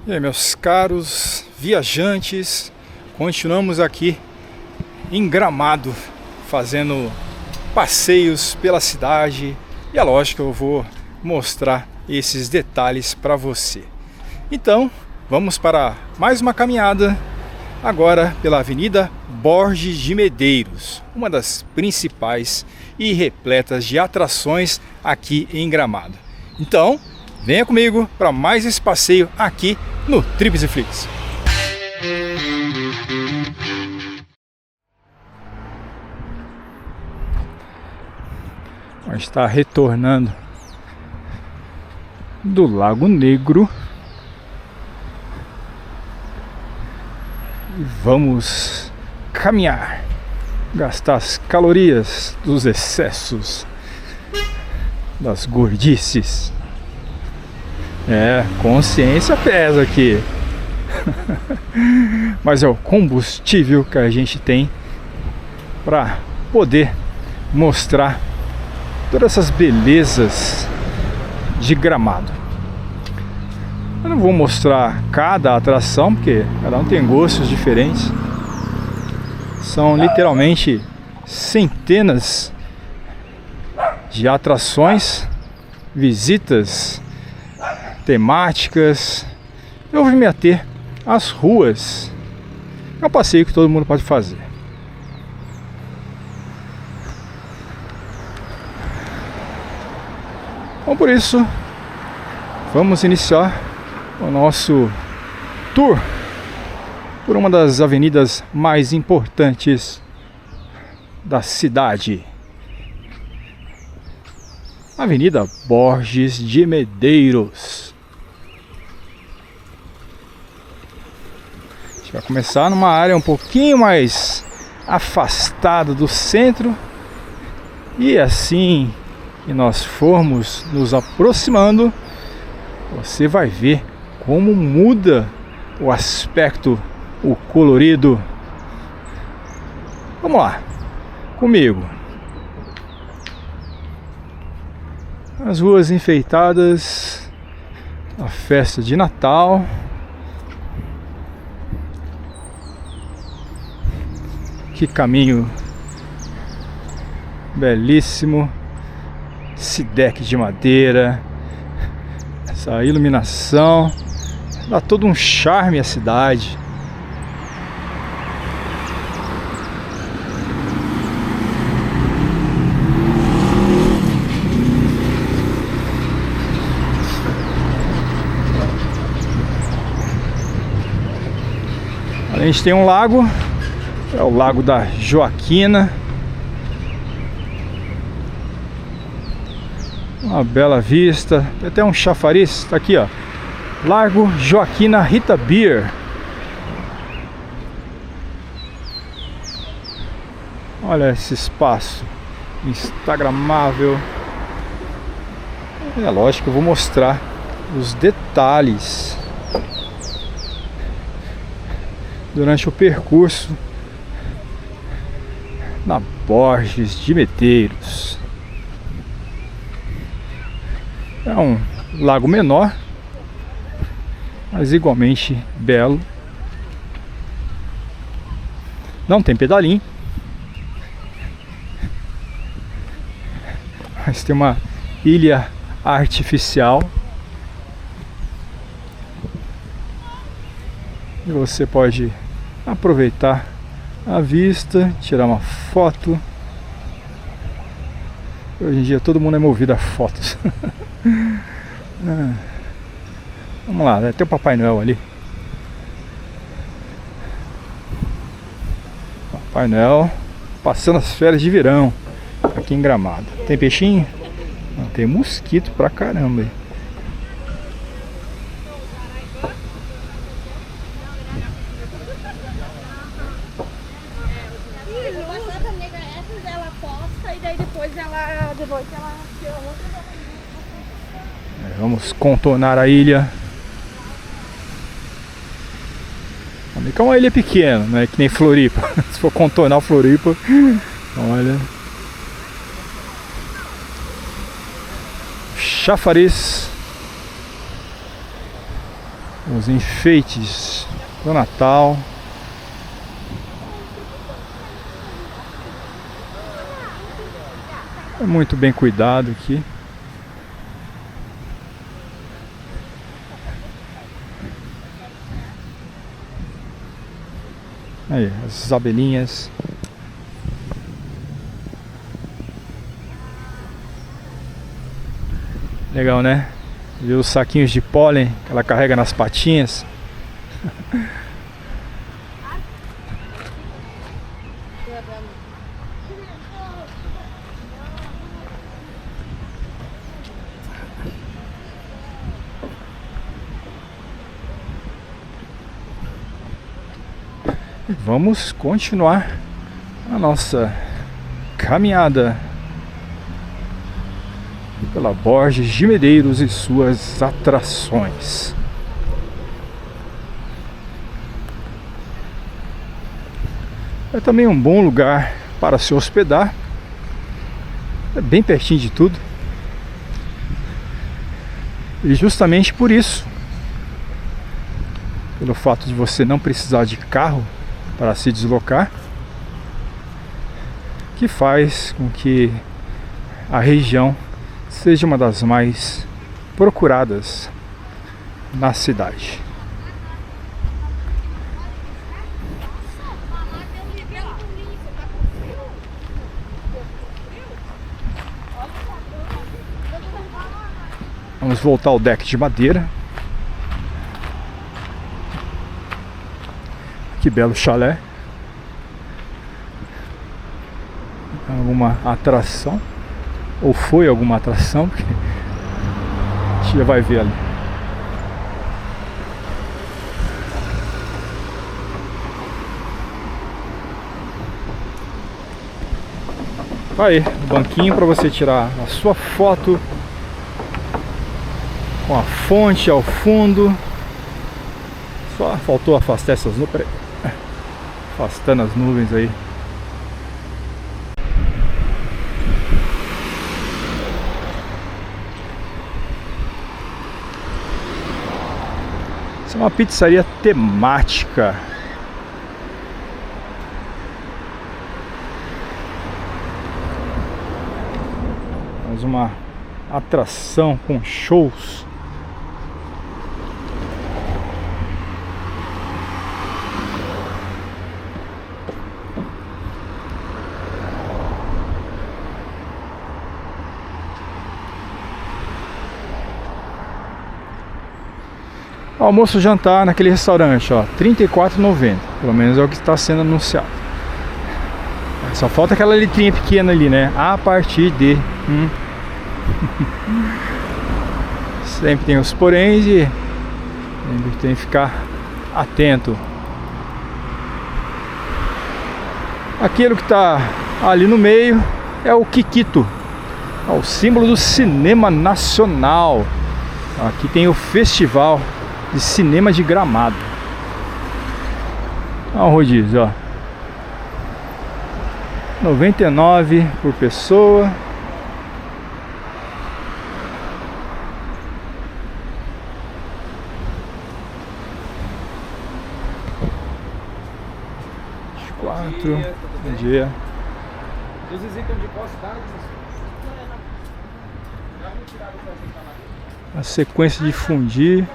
E aí, meus caros viajantes, continuamos aqui em Gramado, fazendo passeios pela cidade. E é lógico que eu vou mostrar esses detalhes para você. Então, vamos para mais uma caminhada, agora pela Avenida Borges de Medeiros, uma das principais e repletas de atrações aqui em Gramado. Então, venha comigo para mais esse passeio aqui no Trips e Flix. A gente está retornando do Lago Negro e vamos caminhar, gastar as calorias dos excessos, das gordices. Consciência pesa aqui. Mas é o combustível que a gente tem para poder mostrar todas essas belezas de Gramado. Eu não vou mostrar cada atração, porque cada um tem gostos diferentes. São literalmente centenas de atrações, visitas temáticas. Eu vou me ater às ruas. É um passeio que todo mundo pode fazer. Então, por isso, vamos iniciar o nosso tour por uma das avenidas mais importantes da cidade. Avenida Borges de Medeiros. A gente vai começar numa área um pouquinho mais afastada do centro. E assim que nós formos nos aproximando, você vai ver como muda o aspecto, o colorido. Vamos lá, comigo. As ruas enfeitadas, a festa de Natal. Que caminho belíssimo, esse deck de madeira, essa iluminação, dá todo um charme à cidade. A gente tem um lago, é o Lago da Joaquina. Uma bela vista, tem até um chafariz, tá aqui ó, Lago Joaquina Rita Beer. Olha esse espaço instagramável. É lógico que eu vou mostrar os detalhes durante o percurso na Borges de Medeiros. É um lago menor, mas igualmente belo. Não tem pedalinho, mas tem uma ilha artificial e você pode aproveitar a vista, tirar uma foto. Hoje em dia todo mundo é movido a fotos. Vamos lá, né? Tem o Papai Noel ali. Papai Noel passando as férias de verão aqui em Gramado. Tem peixinho? Não, tem mosquito pra caramba aí. Vamos contornar a ilha. Que é uma ilha pequena, não é que nem Floripa. Se for contornar o Floripa, olha. chafariz. os enfeites do Natal. É muito bem cuidado aqui. Aí, as abelhinhas. Legal, né? Ver os saquinhos de pólen que ela carrega nas patinhas. E vamos continuar a nossa caminhada pela Borges de Medeiros e suas atrações. É também um bom lugar para se hospedar. É bem pertinho de tudo. E justamente por isso, pelo fato de você não precisar de carro para se deslocar, que faz com que a região seja uma das mais procuradas na cidade. Vamos voltar ao deck de madeira. Que belo chalé. Alguma atração? Ou foi alguma atração? Porque a gente já vai ver ali. Aí, banquinho para você tirar a sua foto com a fonte ao fundo. Só faltou afastar essas nuvens. Afastando as nuvens aí. Essa é uma pizzaria temática. Mais uma atração com shows. Almoço jantar naquele restaurante, ó, R$ 34,90. Pelo menos é o que está sendo anunciado. Só falta aquela letrinha pequena ali, né? A partir de. Sempre tem os poréns e sempre tem que ficar atento. Aquilo que está ali no meio é o Kikito, é o símbolo do cinema nacional. Aqui tem o Festival de Cinema de Gramado. Olha o rodízio, ó. 99 por pessoa. Bom dia. A sequência de fundir.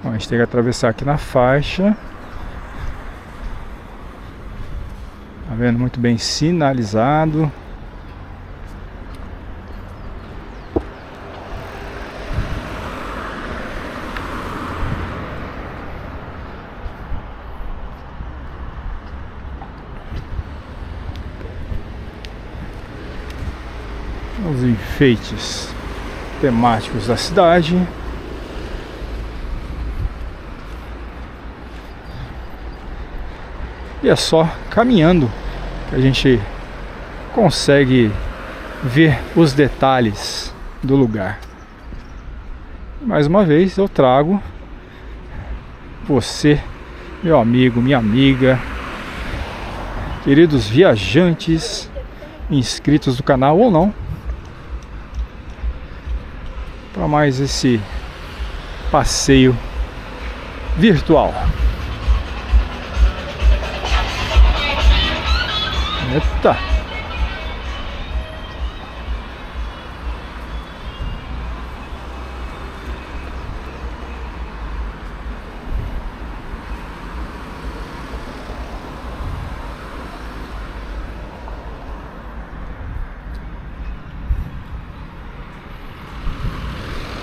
Bom, a gente tem que atravessar aqui na faixa. Tá vendo? Muito bem sinalizado. Os enfeites temáticos da cidade. E é só caminhando que a gente consegue ver os detalhes do lugar. Mais uma vez eu trago você, meu amigo, minha amiga, queridos viajantes, inscritos do canal ou não, para mais esse passeio virtual. Eita!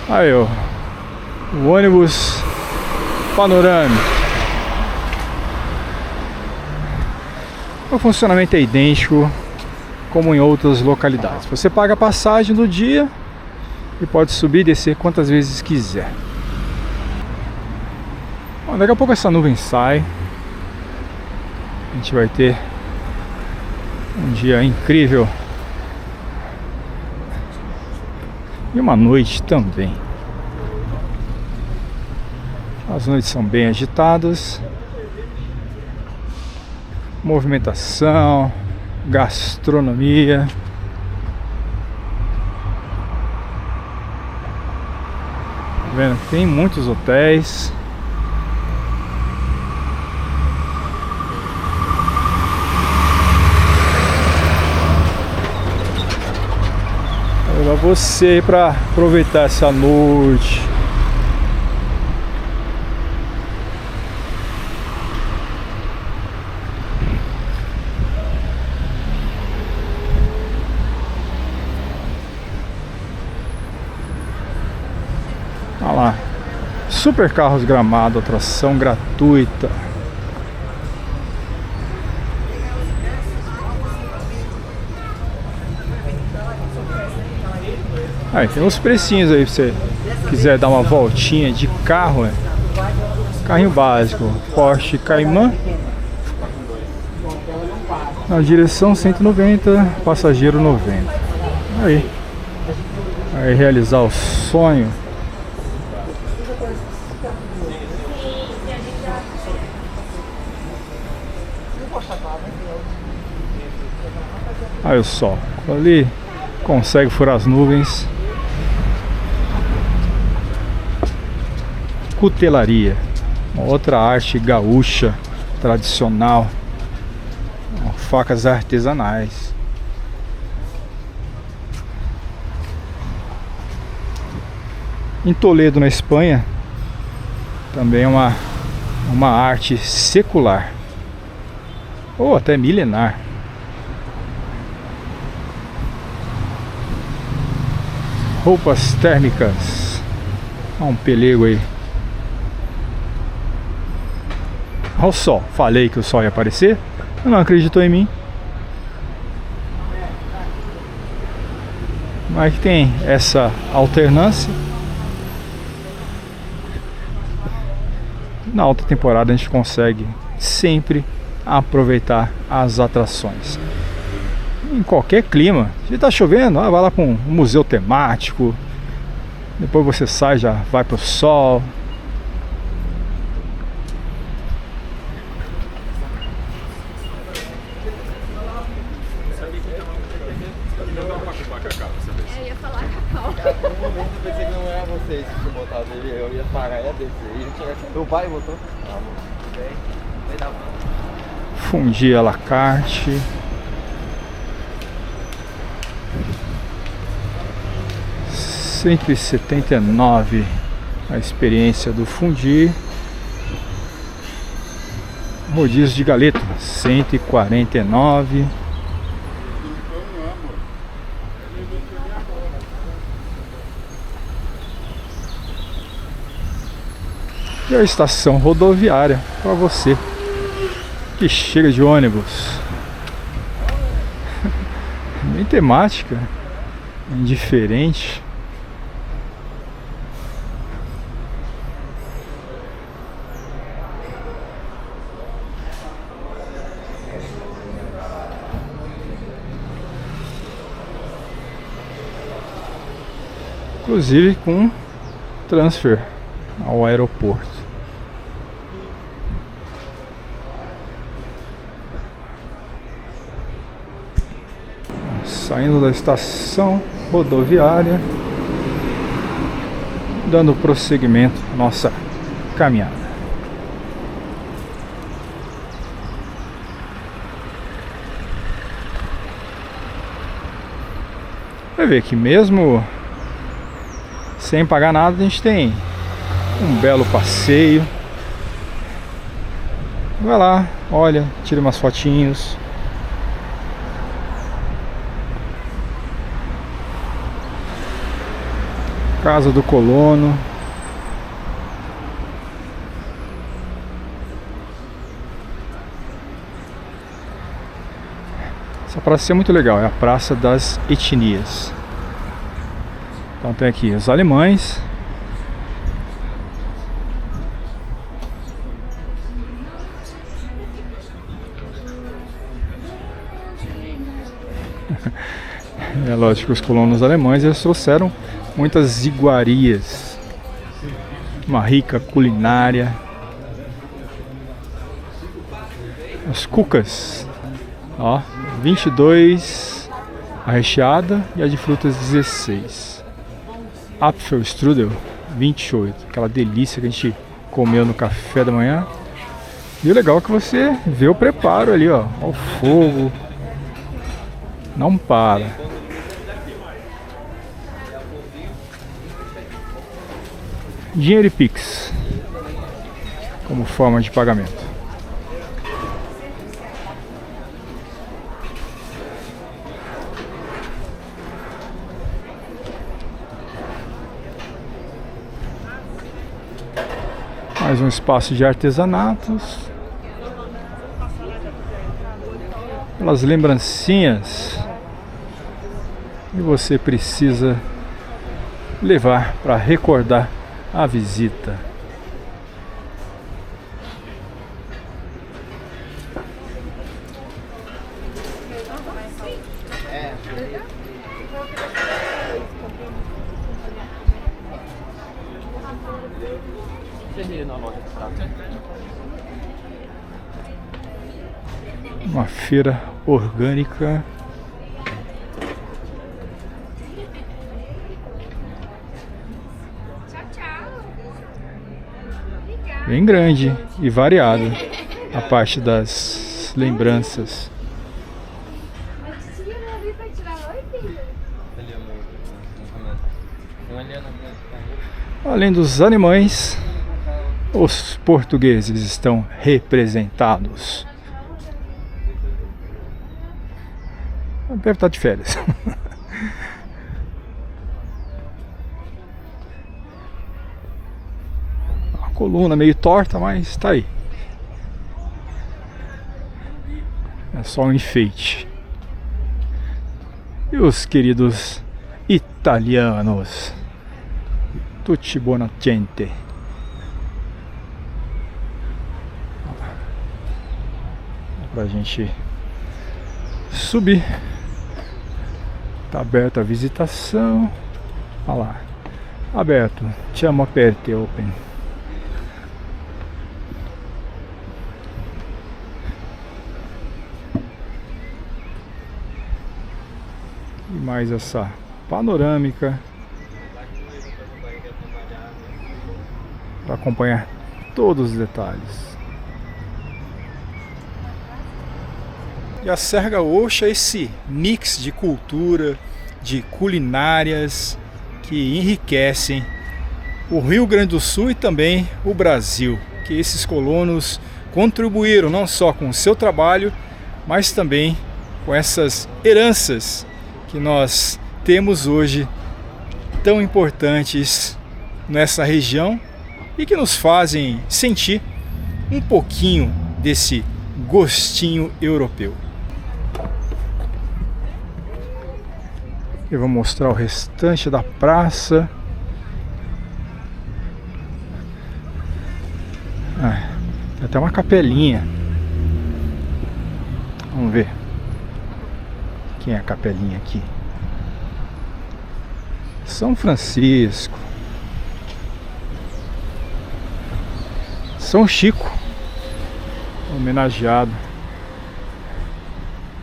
Aí, ó, o ônibus panorâmico. O funcionamento é idêntico como em outras localidades. Você paga a passagem do dia e pode subir e descer quantas vezes quiser. Bom, daqui a pouco essa nuvem sai. A gente vai ter um dia incrível e uma noite também. As noites são bem agitadas. Movimentação, gastronomia. Tá vendo? Tem muitos hotéis. Vou levar você para aproveitar essa noite. Olha lá, Super Carros Gramado, atração gratuita. Aí tem uns precinhos aí, se você quiser dar uma voltinha de carro, né? Carrinho básico, Porsche Cayman, na direção 190, passageiro 90. Aí realizar o sonho. Aí o sol ali consegue furar as nuvens. Cutelaria, uma outra arte gaúcha tradicional, facas artesanais. Em Toledo, na Espanha, também uma arte secular ou até milenar. Roupas térmicas. Olha um pelego aí. Olha o sol. Falei que o sol ia aparecer. Não acreditou em mim. Mas que tem essa alternância. Na alta temporada a gente consegue sempre aproveitar as atrações. Em qualquer clima. Se tá chovendo, vai lá para um museu temático. Depois você sai, já vai pro sol. Eu ia falar cacau. No momento eu pensei que não era vocês que tinham botado ele, eu ia parar e ia descer. Meu pai botou. Tá bom, tudo bem. Vai dar bom. Fundi à la carte. R$179 a experiência do fundi. Rodízio de galeta, R$149. E a estação rodoviária para você que chega de ônibus. Bem temática, bem diferente. Inclusive com transfer ao aeroporto. Saindo da estação rodoviária, dando prosseguimento à nossa caminhada. Vai ver que mesmo sem pagar nada, a gente tem um belo passeio. Vai lá, olha, tira umas fotinhos. Casa do Colono. Essa praça é muito legal, é a Praça das Etnias. Então tem aqui os alemães. É lógico que os colonos alemães eles trouxeram muitas iguarias, uma rica culinária. As cucas, ó, 22 a recheada e a de frutas 16. Apfelstrudel 28, aquela delícia que a gente comeu no café da manhã. E o legal é que você vê o preparo ali, ó, ao fogo. Não para. Dinheiro e Pix como forma de pagamento. Mais um espaço de artesanatos. Pelas lembrancinhas que você precisa levar para recordar a visita. Uma feira orgânica. Bem grande e variada a parte das lembranças. Além dos alemães, os portugueses estão representados. Deve estar de férias. A coluna meio torta, mas está aí. É só um enfeite. E os queridos italianos. Tutti buona gente. Pra gente subir. Tá aberta a visitação. Olha lá. Aberto. Chama aperte open. E mais essa panorâmica para acompanhar todos os detalhes. E a Serra Gaúcha é esse mix de cultura, de culinárias que enriquecem o Rio Grande do Sul e também o Brasil, que esses colonos contribuíram não só com o seu trabalho, mas também com essas heranças que nós temos hoje tão importantes nessa região e que nos fazem sentir um pouquinho desse gostinho europeu. Eu vou mostrar o restante da praça. Tem até uma capelinha. Vamos ver quem é a capelinha aqui. São Francisco. São Chico, homenageado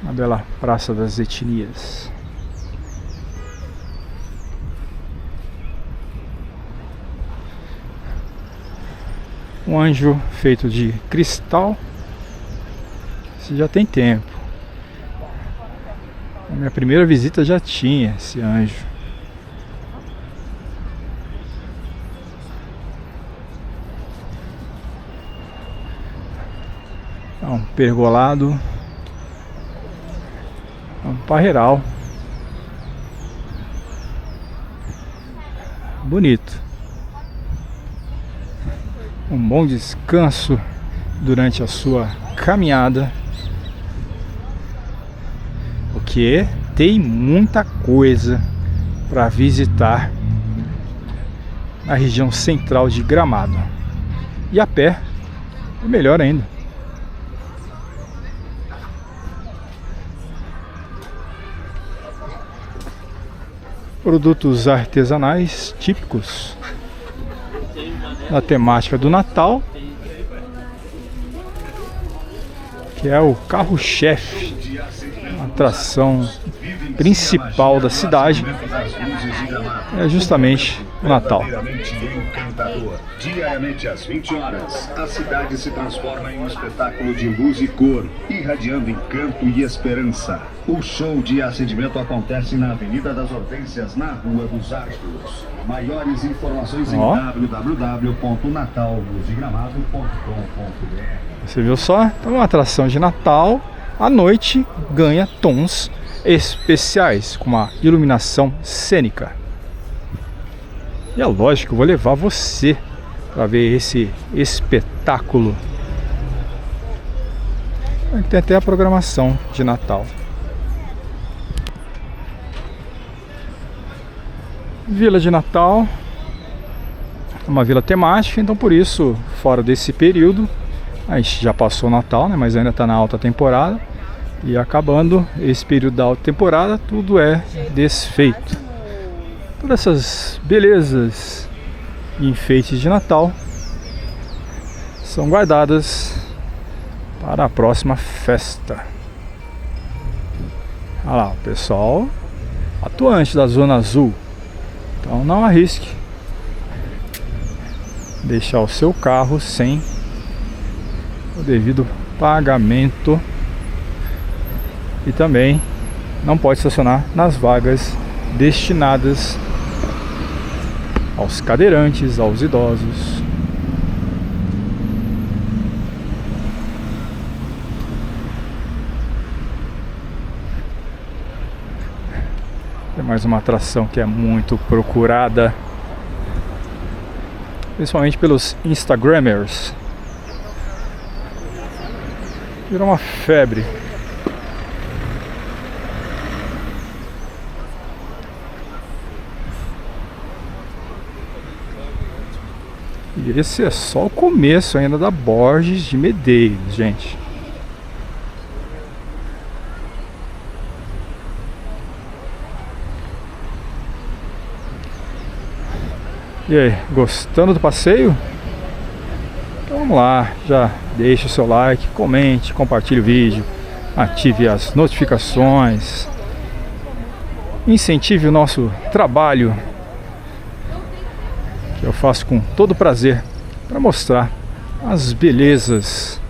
na bela Praça das Etnias. Um anjo feito de cristal. Isso já tem tempo. A minha primeira visita já tinha esse anjo. É um pergolado. É um parreiral. Bonito. Um bom descanso durante a sua caminhada. Porque tem muita coisa para visitar na região central de Gramado. E a pé é melhor ainda. Produtos artesanais típicos da temática do Natal, que é o carro-chefe, a atração principal da cidade, é justamente o Natal. Diariamente às 20 horas, a cidade se transforma em um espetáculo de luz e cor, irradiando encanto e esperança. O show de acendimento acontece na Avenida das Hortênsias, na Rua dos Arcos. Maiores informações em www.natalluzdegramado.com.br. Você viu só? Então, uma atração de Natal à noite ganha tons especiais com uma iluminação cênica. E é lógico que eu vou levar você para ver esse espetáculo. Tem até a programação de Natal. Vila de Natal é uma vila temática, então por isso, fora desse período, a gente já passou o Natal, né, mas ainda está na alta temporada. E acabando esse período da alta temporada, tudo é desfeito. Todas essas belezas e enfeites de Natal são guardadas para a próxima festa. Olha lá, o pessoal atuante da Zona Azul. Então não arrisque deixar o seu carro sem o devido pagamento. E também não pode estacionar nas vagas destinadas aos cadeirantes, aos idosos. Tem mais uma atração que é muito procurada, principalmente pelos Instagrammers. Virou uma febre. E esse é só o começo ainda da Borges de Medeiros, gente. E aí, gostando do passeio? Então vamos lá, já deixa o seu like, comente, compartilhe o vídeo, ative as notificações, incentive o nosso trabalho, que eu faço com todo prazer para mostrar as belezas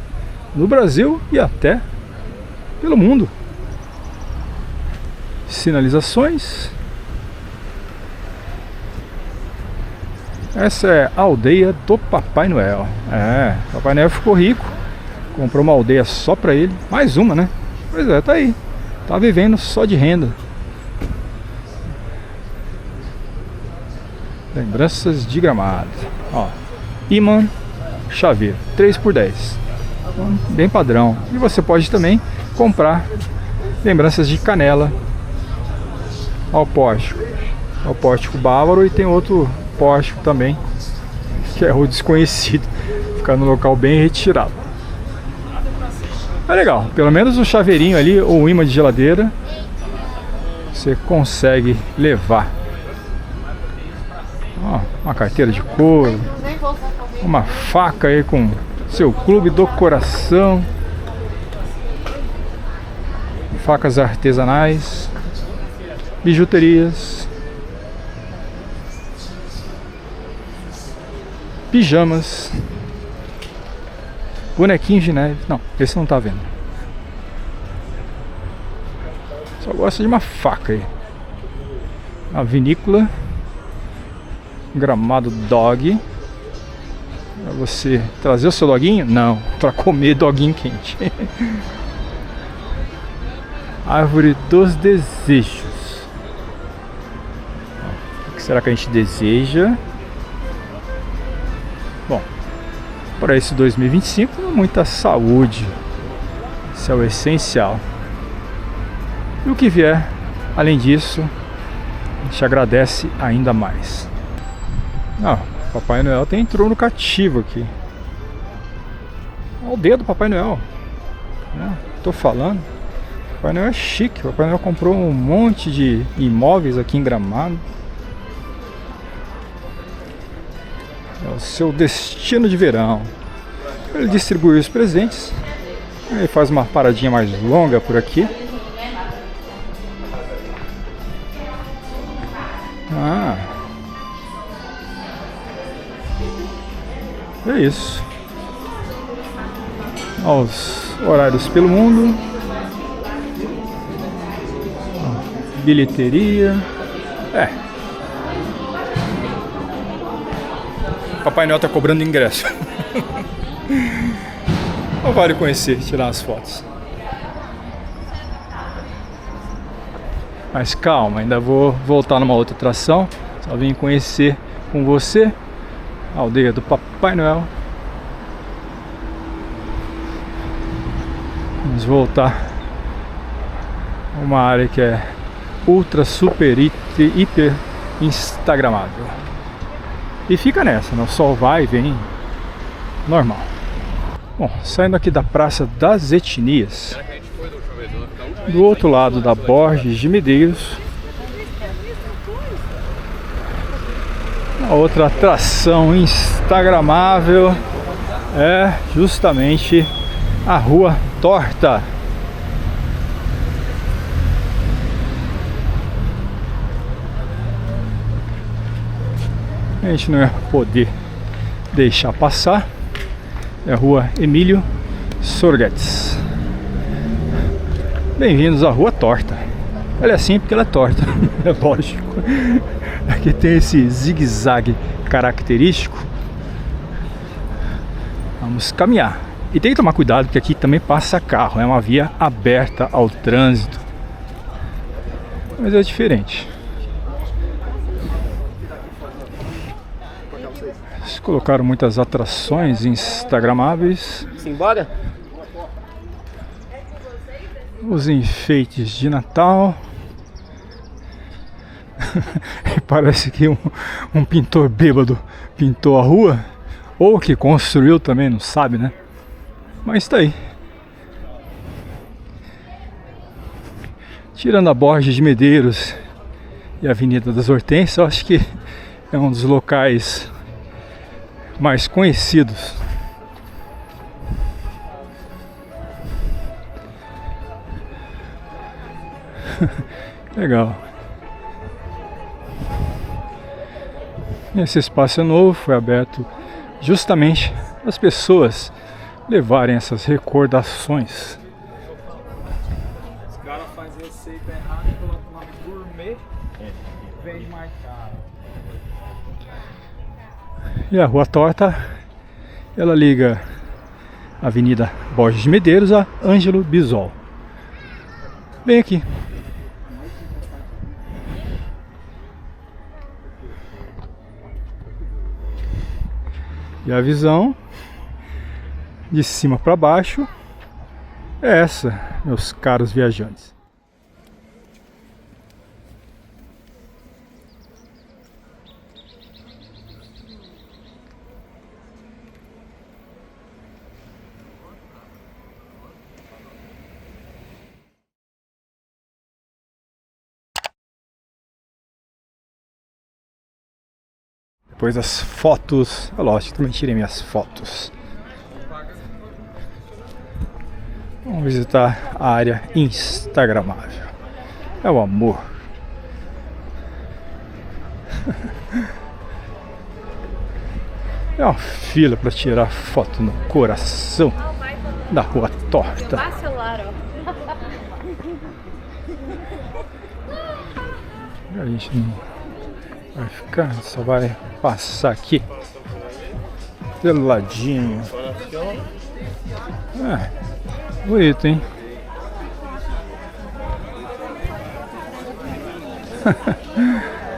no Brasil e até pelo mundo. Sinalizações. Essa é a aldeia do Papai Noel. Papai Noel ficou rico, comprou uma aldeia só para ele, mais uma, né? Pois é, tá aí, tá vivendo só de renda. Lembranças de Gramado. Ó, imã, chaveiro, 3x10. Então, bem padrão. E você pode também comprar lembranças de canela ao pórtico. Ao pórtico bávaro, e tem outro pórtico também, que é o desconhecido. Fica no local bem retirado. É legal, pelo menos o chaveirinho ali, ou o imã de geladeira, você consegue levar. Ó, uma carteira de couro, uma faca aí com seu clube do coração, facas artesanais, bijuterias, pijamas, Bonequinho de neve. Não, esse não tá vendo. Só gosta de uma faca aí. A vinícola. Gramado dog. Pra você trazer o seu doguinho? Não, pra comer doguinho quente. Árvore dos desejos. O que será que a gente deseja? Bom, para esse 2025, muita saúde. Isso é o essencial. E o que vier, além disso, a gente agradece ainda mais. Papai Noel entrou no cativo aqui. Olha o dedo do Papai Noel. Tô falando. Papai Noel é chique. O Papai Noel comprou um monte de imóveis aqui em Gramado. É o seu destino de verão. Ele distribui os presentes. Ele faz uma paradinha mais longa por aqui. É isso. Os horários pelo mundo. Bilheteria. Papai Noel tá cobrando ingresso. Não vale conhecer, tirar as fotos. Mas calma, ainda vou voltar numa outra atração. Só vim conhecer com você a aldeia do Papai Noel. Vamos voltar a uma área que é ultra, super, hiper instagramável. E fica nessa, né? O sol vai e vem normal. Bom, saindo aqui da Praça das Etnias, do outro lado da Borges de Medeiros, a outra atração instagramável é justamente a Rua Torta. A gente não ia poder deixar passar. É a Rua Emílio Sorguetes. Bem-vindos à Rua Torta. Ela é assim porque ela é torta, é lógico. Aqui tem esse zigue-zague característico. Vamos caminhar. E tem que tomar cuidado porque aqui também passa carro. É uma via aberta ao trânsito. Mas é diferente. Eles colocaram muitas atrações instagramáveis. Simbora? Os enfeites de Natal. Parece que um pintor bêbado pintou a rua. Ou que construiu também, não sabe, né? Mas tá aí. Tirando a Borges de Medeiros e a Avenida das Hortênsias, eu acho que é um dos locais mais conhecidos. Legal. Esse espaço é novo, foi aberto justamente para as pessoas levarem essas recordações. Os caras fazem receita errada e colocam o nome gourmet e vende mais caro. E a Rua Torta, ela liga a Avenida Borges de Medeiros a Ângelo Bisol. Bem aqui. E a visão de cima para baixo é essa, meus caros viajantes. Depois das fotos, é lógico, também tirei minhas fotos. Vamos visitar a área instagramável. É o amor. É uma fila para tirar foto no coração da Rua Torta. Passa o celular, ó. A gente não vai ficar, só vai passar aqui pelo ladinho. Bonito, hein?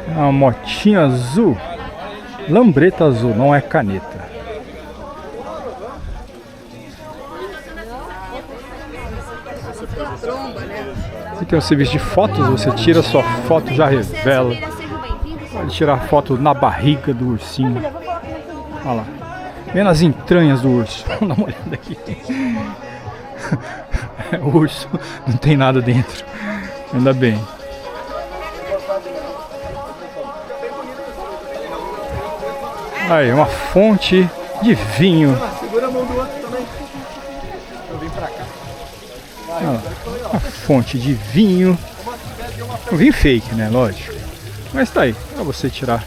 Uma motinha azul, lambreta azul, não é caneta. Aqui tem um serviço de fotos, você tira sua foto, já revela. Pode tirar foto na barriga do ursinho. Olha lá, bem nas entranhas do urso. Vamos dar uma olhada aqui. O urso não tem nada dentro, ainda bem. Aí, uma fonte de vinho. Segura a mão do outro também. Eu vim pra cá. Uma fonte de vinho. Um vinho fake, né? Lógico. Mas tá aí, pra você tirar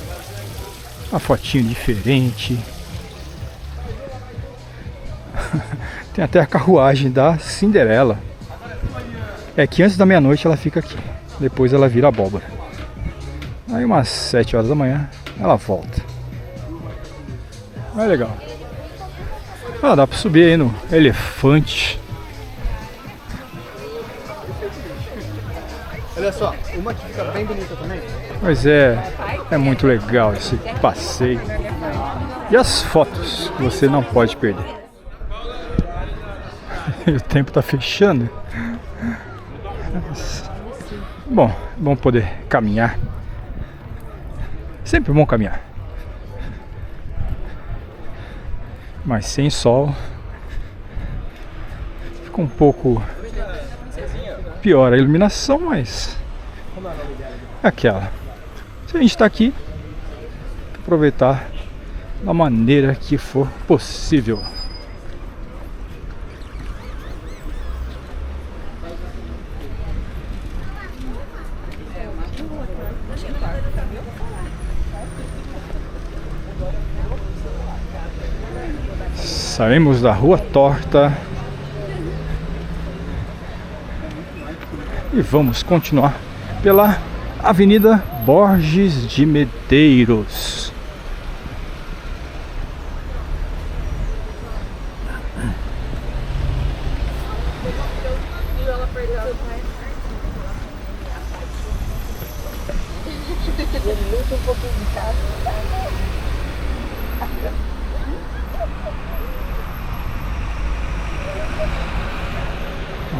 uma fotinho diferente. Tem até a carruagem da Cinderela. É que antes da meia-noite ela fica aqui. Depois ela vira abóbora. Aí umas 7 horas da manhã ela volta. É legal. Dá pra subir aí no elefante. Olha só, uma que fica bem bonita também. Mas é muito legal esse passeio. E as fotos que você não pode perder. E o tempo tá fechando. Bom, é bom poder caminhar. Sempre bom caminhar. Mas sem sol fica um pouco pior a iluminação, mas é aquela. Se a gente está aqui, tem que aproveitar da maneira que for possível. Saímos da Rua Torta e vamos continuar pela Avenida Borges de Medeiros.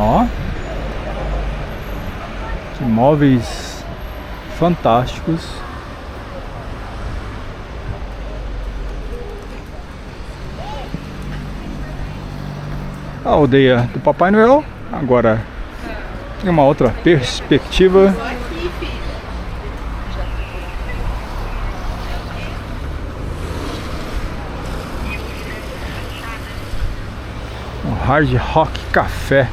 Ó, que móveis fantásticos. A aldeia do Papai Noel agora tem uma outra perspectiva. Um Hard Rock Café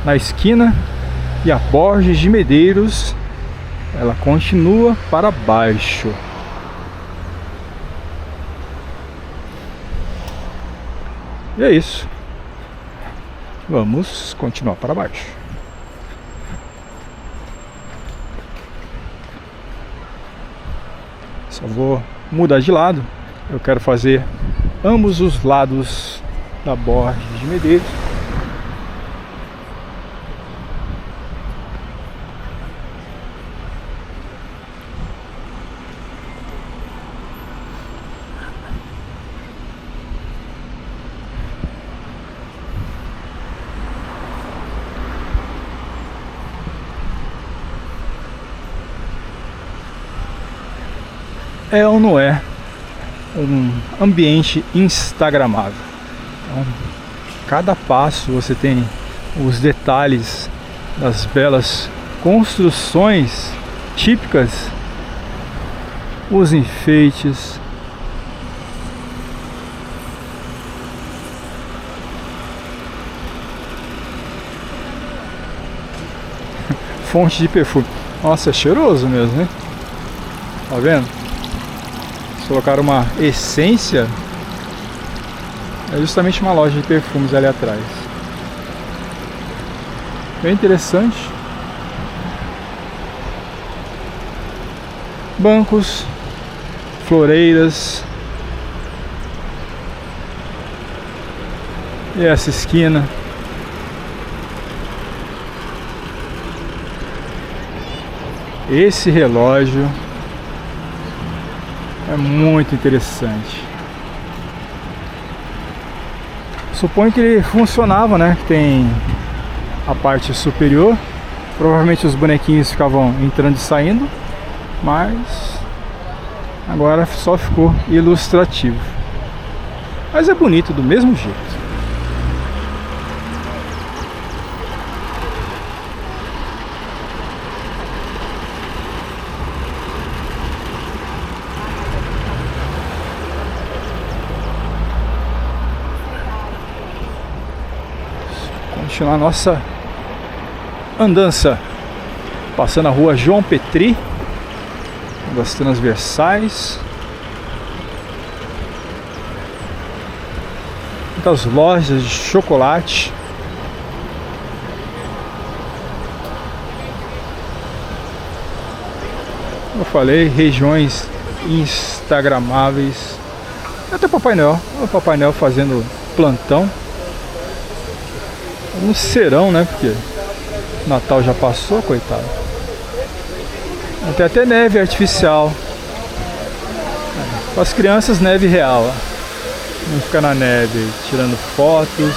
na esquina e a Borges de Medeiros ela continua para baixo. E é isso. Vamos continuar para baixo. Só vou mudar de lado. Eu quero fazer ambos os lados da Borges de Medeiros. É ou não é um ambiente instagramável? Então, cada passo você tem os detalhes das belas construções típicas, os enfeites, fonte de perfume. Nossa, é cheiroso mesmo, né? Tá vendo? Colocaram uma essência É justamente uma loja de perfumes ali atrás. Bem interessante. Bancos, floreiras. E essa esquina. Esse relógio é muito interessante. Suponho que ele funcionava, né? Que tem a parte superior. Provavelmente os bonequinhos ficavam entrando e saindo, mas agora só ficou ilustrativo. Mas é bonito do mesmo jeito. Continuar a nossa andança, passando a rua João Petri, das transversais, muitas lojas de chocolate, como eu falei, regiões instagramáveis, até Papai Noel, o Papai Noel fazendo plantão. No serão, né? Porque Natal já passou, coitado. Tem até neve artificial. Para as crianças, neve real. Ó. Não ficar na neve, tirando fotos.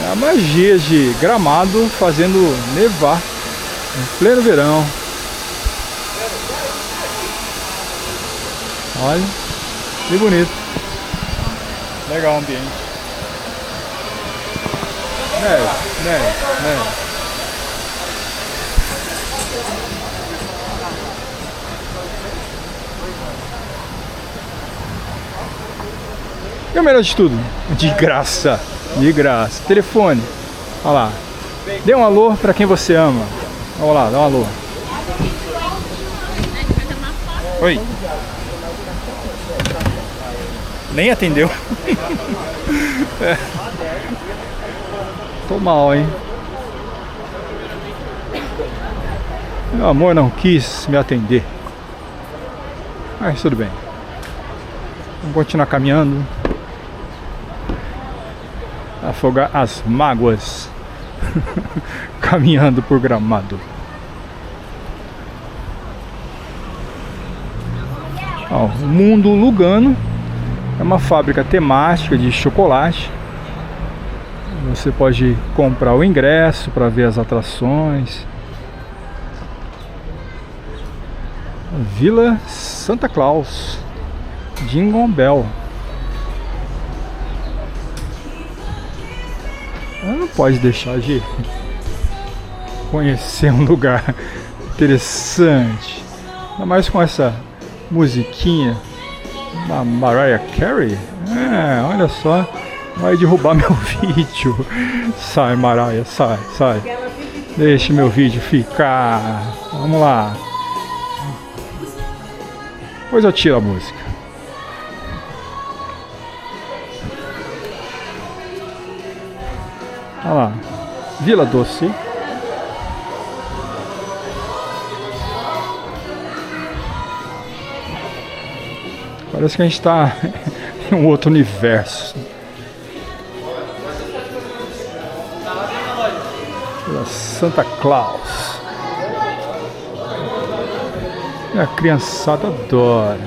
É a magia de Gramado fazendo nevar em pleno verão. Olha, que bonito. Legal o ambiente. Neve. E o melhor de tudo? De graça. De graça. Telefone. Olha lá. Dê um alô pra quem você ama. Olha lá, dá um alô. Oi. Nem atendeu. É. Tô mal, hein? Meu amor não quis me atender. Mas tudo bem. Vamos continuar caminhando. Afogar as mágoas. Caminhando por Gramado. Ó, o Mundo Lugano é uma fábrica temática de chocolate. Você pode comprar o ingresso para ver as atrações. Vila Santa Claus, Jingle Bell. Não pode deixar de conhecer um lugar interessante, ainda mais com essa musiquinha da Mariah Carey. Olha só, vai derrubar meu vídeo. Sai, Mariah, sai. Deixa meu vídeo ficar. Vamos lá. Depois eu tiro a música. Olha lá, Vila Doce. Parece que a gente está em um outro universo. Vila Santa Claus. E a criançada adora.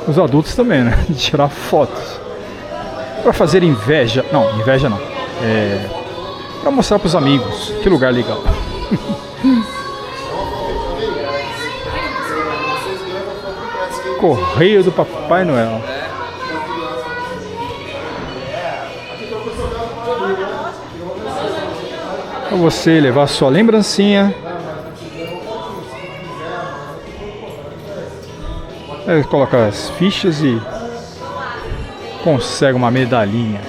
Os adultos também, né? De tirar fotos. Para fazer inveja. Não, inveja não. Para mostrar para os amigos. Que lugar legal. Correio do Papai Noel. Para você levar sua lembrancinha. Coloca as fichas e consegue uma medalhinha.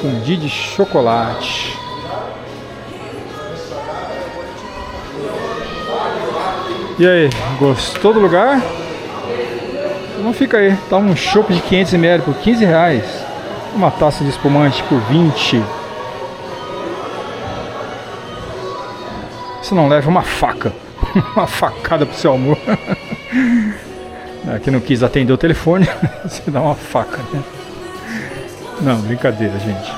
Fundi de chocolate. E aí, gostou do lugar? Não fica aí, tá um chopp de 500 ml por 15 reais. Uma taça de espumante por 20. Você não leva uma faca. Uma facada pro seu amor. Aqui não quis atender o telefone. Você dá uma faca, né? Não, brincadeira, gente.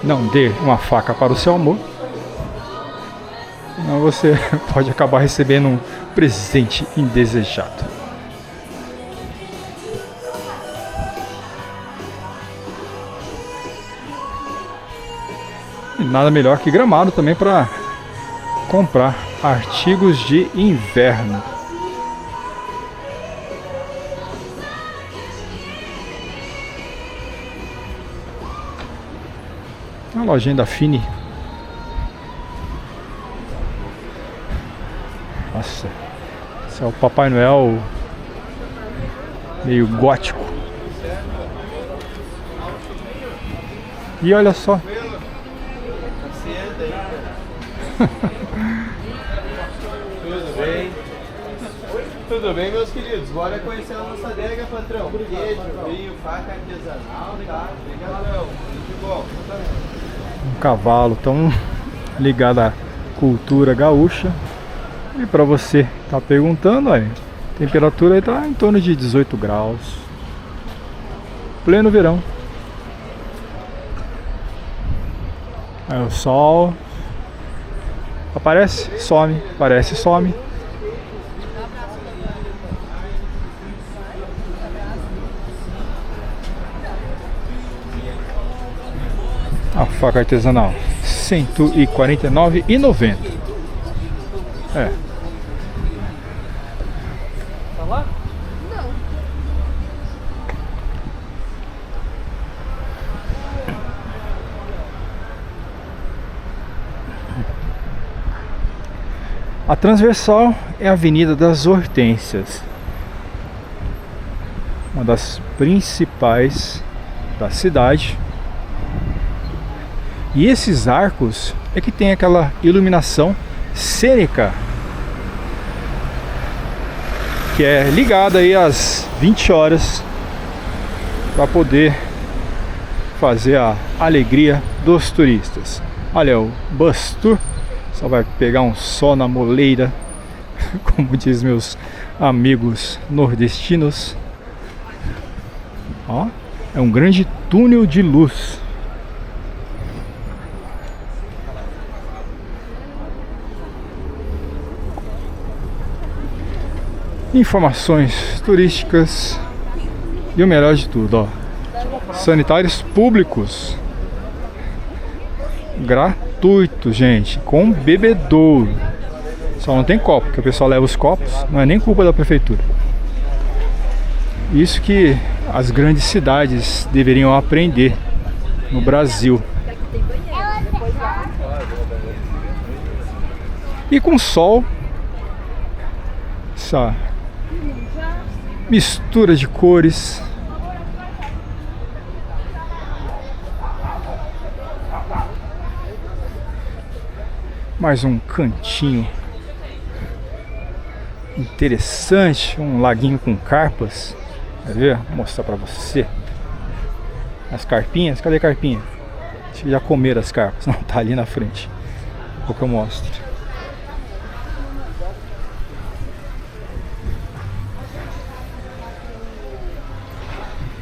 Não dê uma faca para o seu amor. Senão você pode acabar recebendo um presente indesejado. E nada melhor que Gramado também para comprar artigos de inverno. A lojinha da Fini. Nossa, esse é o Papai Noel meio gótico. E olha só. Tudo bem? Tudo bem, meus queridos? Bora conhecer a nossa adega, patrão. Queijo, vinho, faca artesanal, tá? Obrigadão. Muito bom. Um cavalo tão ligado à cultura gaúcha. E para você que tá perguntando, aí, a temperatura aí tá em torno de 18 graus. Pleno verão. Aí o sol aparece, some, aparece, some. A faca artesanal, R$149,90. É. Tá lá? A transversal é a Avenida das Hortênsias, uma das principais da cidade. E esses arcos é que tem aquela iluminação cênica, que é ligada aí às 20 horas para poder fazer a alegria dos turistas. Olha, o Bus Tour só vai pegar um sol na moleira, como diz meus amigos nordestinos. Ó, é um grande túnel de luz. Informações turísticas e o melhor de tudo, ó, sanitários públicos gratuitos, gente, com bebedouro. Só não tem copo, porque o pessoal leva os copos, não é nem culpa da prefeitura. Isso que as grandes cidades deveriam aprender no Brasil. E com sol, essa mistura de cores. Mais um cantinho interessante, um laguinho com carpas. Quer ver? Vou mostrar pra você. As carpinhas, cadê a carpinha? Acho que já comeram as carpas. Não, tá ali na frente. O que eu mostro.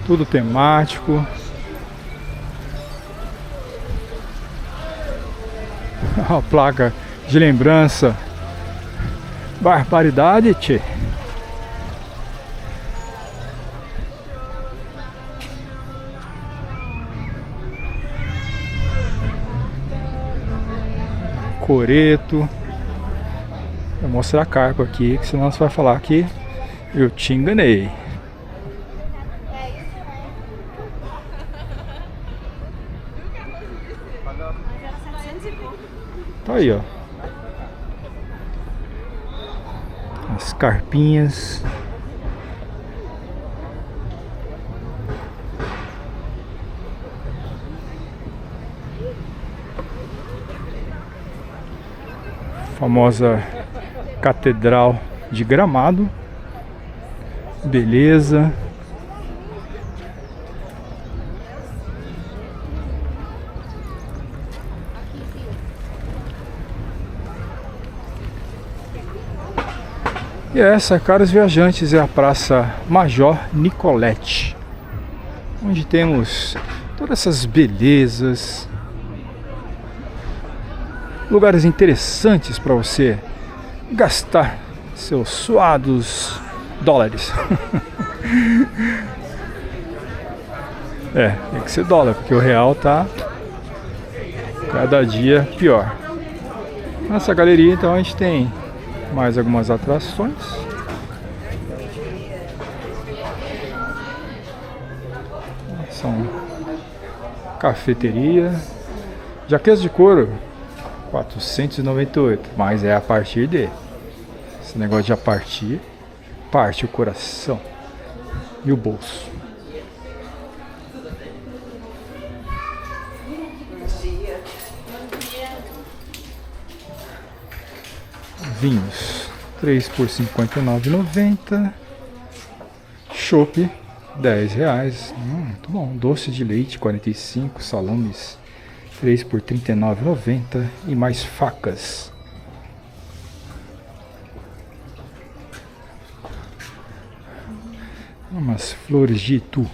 Tudo temático. A placa de lembrança. Barbaridade, tchê. Coreto. Vou mostrar a carpa aqui, que senão você vai falar que eu te enganei. Tá aí, ó. As carpinhas. Famosa Catedral de Gramado. Beleza. E essa, caros viajantes, é a Praça Major Nicolete, onde temos todas essas belezas, lugares interessantes para você gastar seus suados dólares. Tem que ser dólar, porque o real tá cada dia pior. Nessa galeria, então, a gente tem mais algumas atrações. São cafeteria. Jaquetas de couro, 498, mas é a partir de. Esse negócio de a partir parte o coração e o bolso. Vinhos 3 por R$ 59,90. Chopp R$10. Muito bom. Doce de leite 45. Salames 3 por R$ 39,90. E mais facas. Umas flores de Itu.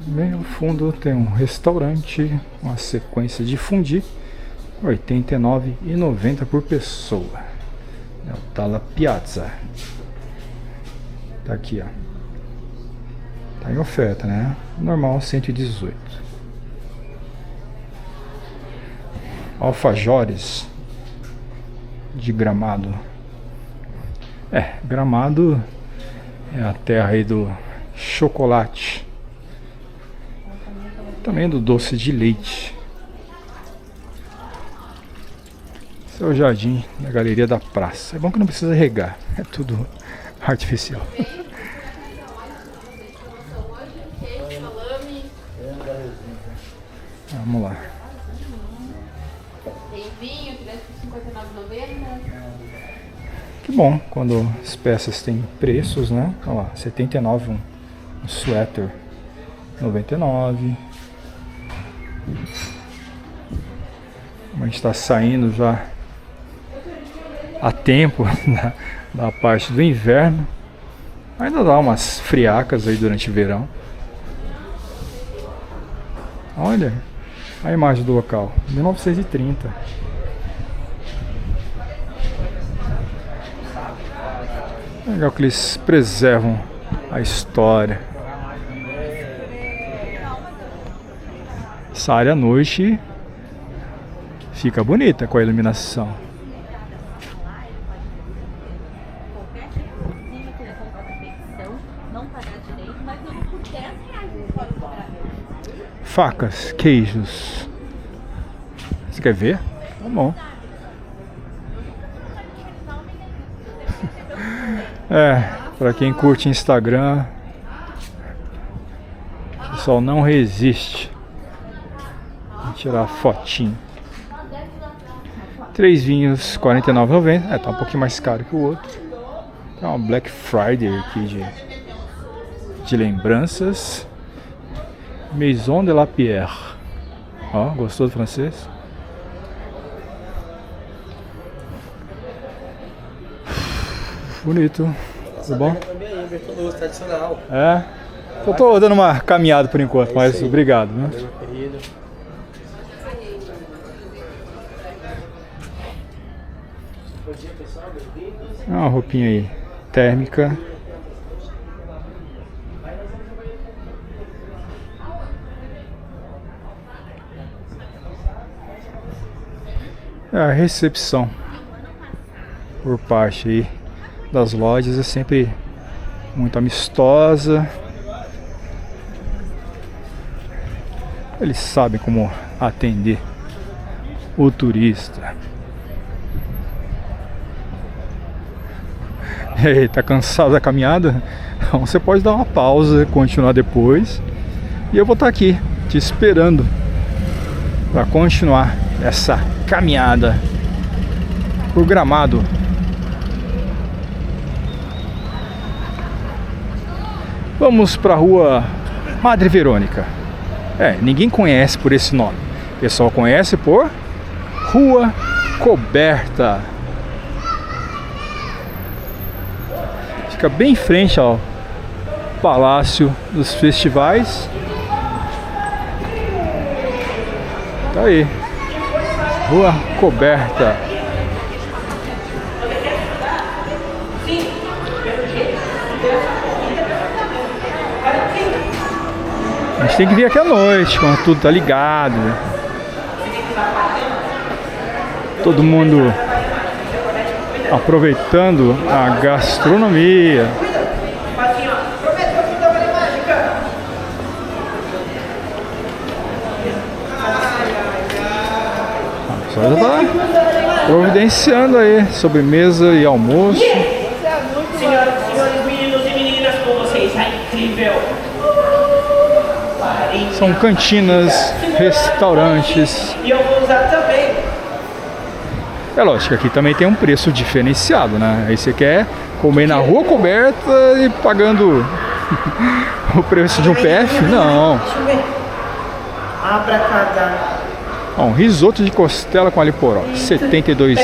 Bem ao fundo tem um restaurante, uma sequência de fundi, R$ 89,90 por pessoa. É o Tala Piazza. Tá aqui, ó. Tá em oferta, né? Normal 118. Alfajores de Gramado. Gramado é a terra aí do chocolate. Também do doce de leite. Esse é o jardim da galeria da praça. É bom que não precisa regar, é tudo artificial. Vamos lá. Tem vinho, 59,90. Que bom quando as peças têm preços, né? Olha lá, 79 um suéter, 99. A gente está saindo já a tempo da parte do inverno. Ainda dá umas friacas aí durante o verão. Olha a imagem do local, 1930. Legal que eles preservam a história. Essa área à noite fica bonita com a iluminação. Facas, queijos. Você quer ver? Tá bom. Pra quem curte Instagram, o pessoal não resiste a tirar fotinho. 3 vinhos, R$ 49,90. Tá um pouquinho mais caro que o outro. Tem uma Black Friday aqui de lembranças. Maison de la Pierre. Ó, gostou do francês? Bonito. Tudo bom? Tradicional. Eu tô dando uma caminhada por enquanto, mas obrigado, né? Uma roupinha aí térmica. A recepção por parte aí das lojas é sempre muito amistosa. Eles sabem como atender o turista. E aí, tá cansado da caminhada? Então você pode dar uma pausa, continuar depois. E eu vou estar aqui te te esperando para continuar essa caminhada por Gramado. Vamos para a rua Madre Verônica. Ninguém conhece por esse nome. O pessoal conhece por Rua Coberta. Fica bem em frente ao Palácio dos Festivais. Tá aí, Rua Coberta. A gente tem que vir aqui à noite, quando tudo tá ligado. Todo mundo aproveitando a gastronomia. Só já tá providenciando aí sobremesa e almoço. Senhoras, senhores, meninos e meninas, com vocês, é incrível. São cantinas, restaurantes. E eu vou usar também. É lógico que aqui também tem um preço diferenciado, né? Aí você quer comer na Rua Coberta e pagando o preço de um PF? Não. Deixa eu ver. Abracadabra. Um risoto de costela com aliporó, R$72.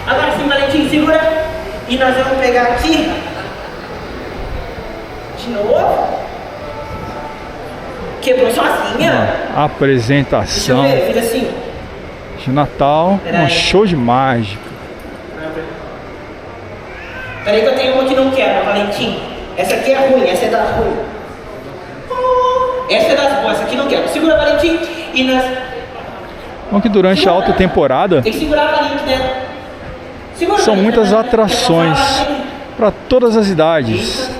Agora sim, Valentim, segura. E nós vamos pegar aqui. De novo. Quebrou sozinha. Uma apresentação Deixa eu ver, vira assim. de Natal, um show de mágica. Peraí que eu tenho uma que não quebra, Valentim. Essa aqui é ruim, essa é das ruins. Essa é das boas, essa aqui não quebra. Segura, Valentim. E nós... Então que durante a alta temporada Tem que segurar, Valentim, né? Segura, são Valentim. muitas atrações para todas as idades.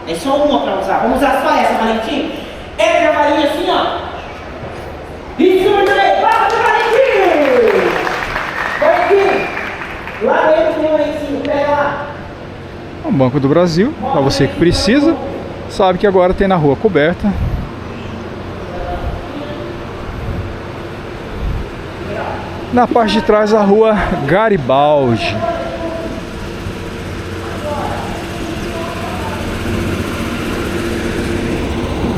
É só uma pra usar. Vamos usar só essa, Valentim. Entra a varinha assim, ó. E segura aí. Basta, Valentim! Valentim! Lá dentro tem um lencinho, pega lá. O Banco do Brasil, para você que precisa, sabe que agora tem na Rua Coberta. Na parte de trás a Rua Garibaldi.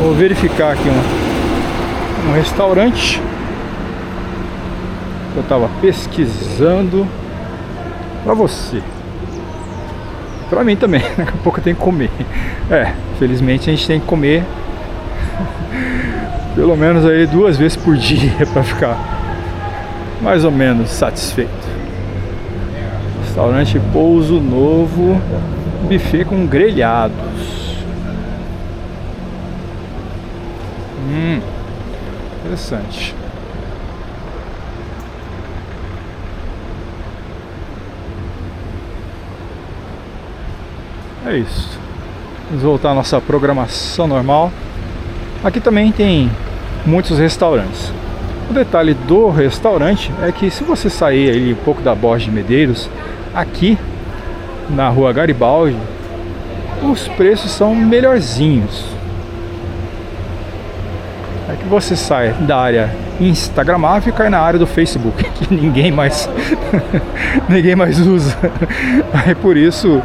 Vou verificar aqui um restaurante que eu estava pesquisando para você. Para mim também, daqui a pouco eu tenho que comer. Felizmente a gente tem que comer pelo menos aí 2 vezes por dia para ficar mais ou menos satisfeito. Restaurante Pouso Novo, buffet com grelhados. Interessante. É isso. Vamos voltar à nossa programação normal. Aqui também tem muitos restaurantes. O detalhe do restaurante é que se você sair ali um pouco da Borges de Medeiros, aqui na Rua Garibaldi, os preços são melhorzinhos. É que você sai da área instagramável e cai na área do Facebook, que ninguém mais ninguém mais usa. Aí por isso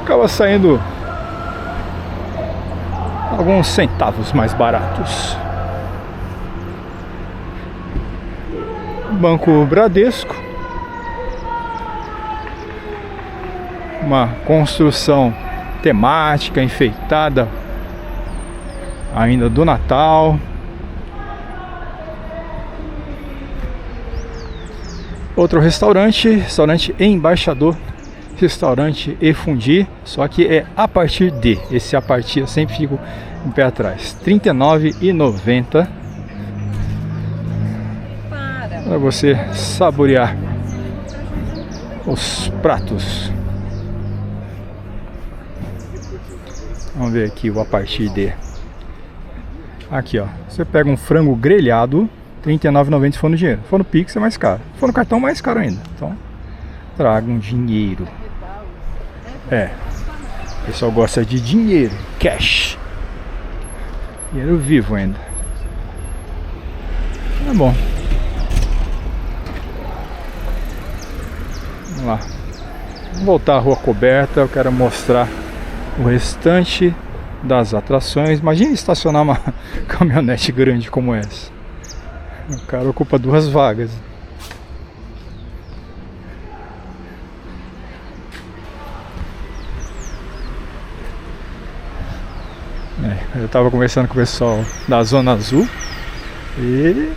acaba saindo alguns centavos mais baratos. Banco Bradesco, uma construção temática, enfeitada ainda do Natal. Outro restaurante Embaixador, restaurante e fundi, só que é a partir de, esse a partir eu sempre fico um pé atrás, R$ 39,90 para você saborear os pratos. Vamos ver aqui o a partir de. Aqui ó, você pega um frango grelhado, R$ 39,90 se for no dinheiro. Se for no Pix é mais caro. Se for no cartão, mais caro ainda. Então, traga um dinheiro. O pessoal gosta de dinheiro, cash. Dinheiro vivo ainda. Tá bom. Vamos lá. Vamos voltar à rua coberta. Eu quero mostrar o restante das atrações. Imagine estacionar uma caminhonete grande como essa. O cara ocupa 2 vagas. Eu estava conversando com o pessoal da Zona Azul. E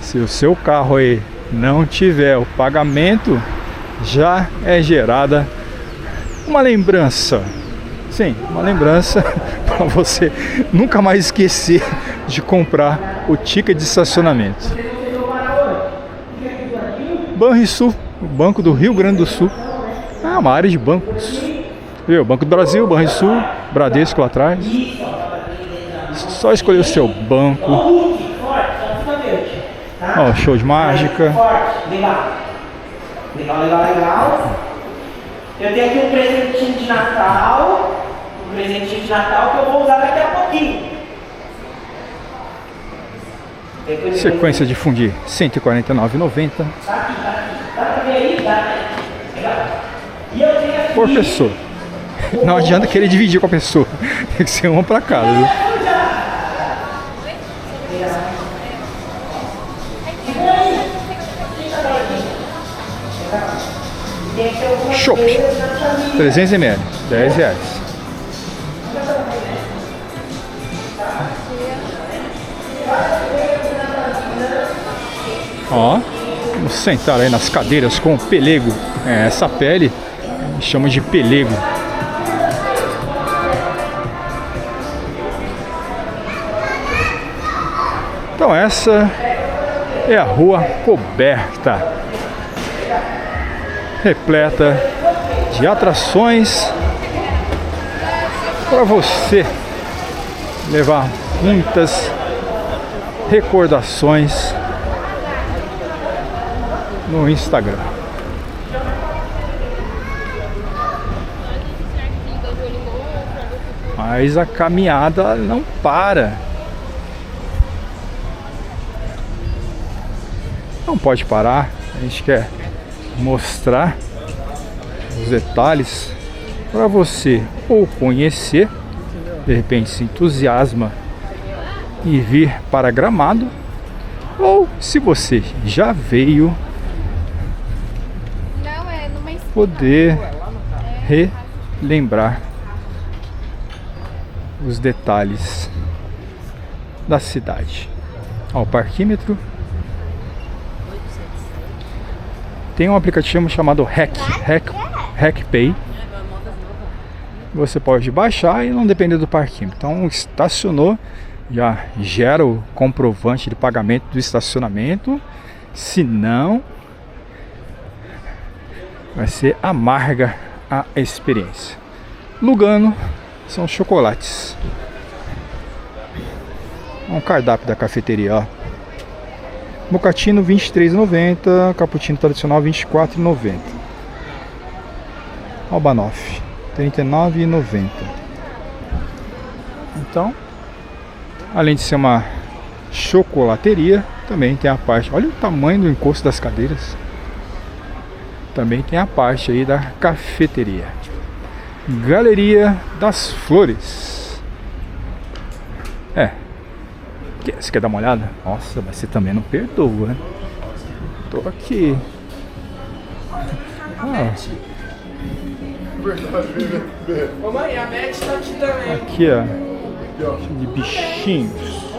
se o seu carro aí não tiver o pagamento, já é gerada uma lembrança. Sim, uma lembrança para você nunca mais esquecer de comprar o ticket de estacionamento. Banrisul, o Banco do Rio Grande do Sul. Ah, uma área de bancos. Viu? Banco do Brasil, Banrisul, Bradesco lá atrás. Só escolher o seu banco. Ó, show de mágica. Legal. Eu tenho aqui um presentinho de Natal. Um presentinho de Natal que eu vou usar daqui a pouquinho. Sequência de fundir, R$ 149,90 por pessoa. Não adianta querer dividir com a pessoa. Tem que ser uma para cada, viu? Chopp 300 ml, R$10. Ó, vamos sentar aí nas cadeiras com o pelego. Essa pele chama de pelego. Então essa é a rua coberta, repleta de atrações para você levar muitas recordações no Instagram. Mas a caminhada não para. Não pode parar. A gente quer mostrar os detalhes para você ou conhecer, de repente se entusiasma e vir para Gramado, ou se você já veio, poder relembrar os detalhes da cidade. Ó, o parquímetro. Tem um aplicativo chamado RecPay. Você pode baixar e não depender do parquímetro. Então estacionou, já gera o comprovante de pagamento do estacionamento. Se não, vai ser amarga a experiência. Lugano são chocolates. Um cardápio da cafeteria, ó. Mocatino R$ 23,90, cappuccino tradicional R$ 24,90. Albanoff R$ 39,90. Então, além de ser uma chocolateria, também tem a parte, olha o tamanho do encosto das cadeiras. Também tem a parte aí da cafeteria. Galeria das Flores. Você quer dar uma olhada? Nossa, mas você também não perdoa, né? Tô aqui. Ô mãe, a Matt tá aqui também. Aqui, ó. De bichinhos.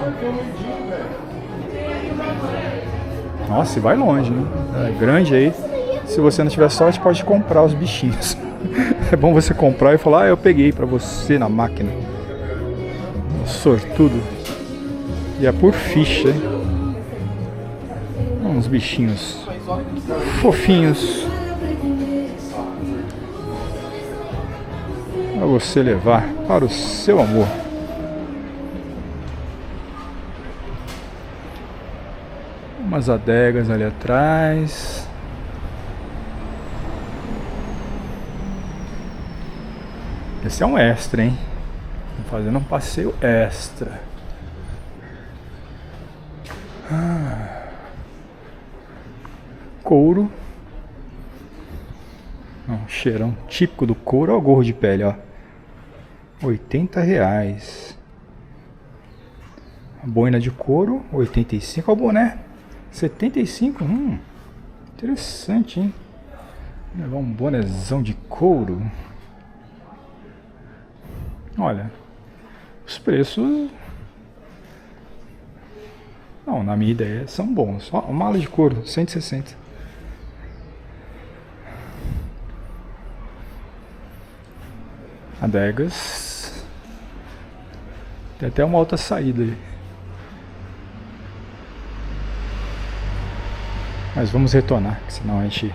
Nossa, e vai longe, né? É grande aí. Se você não tiver sorte, pode comprar os bichinhos. É bom você comprar e falar, eu peguei pra você na máquina. Sortudo. E é por ficha, hein? Uns bichinhos fofinhos para você levar para o seu amor. Umas adegas ali atrás. Esse é um extra, hein? Tô fazendo um passeio extra. couro. Um cheirão típico do couro. Olha o gorro de pele, ó. R$80. A boina de couro, 85. Olha o boné, 75. Interessante, hein? Vou levar um bonézão de couro. Olha, os preços, não, na minha ideia, são bons. Ó, uma mala de couro, 160. Adegas. Tem até uma outra saída aí. Mas vamos retornar, senão a gente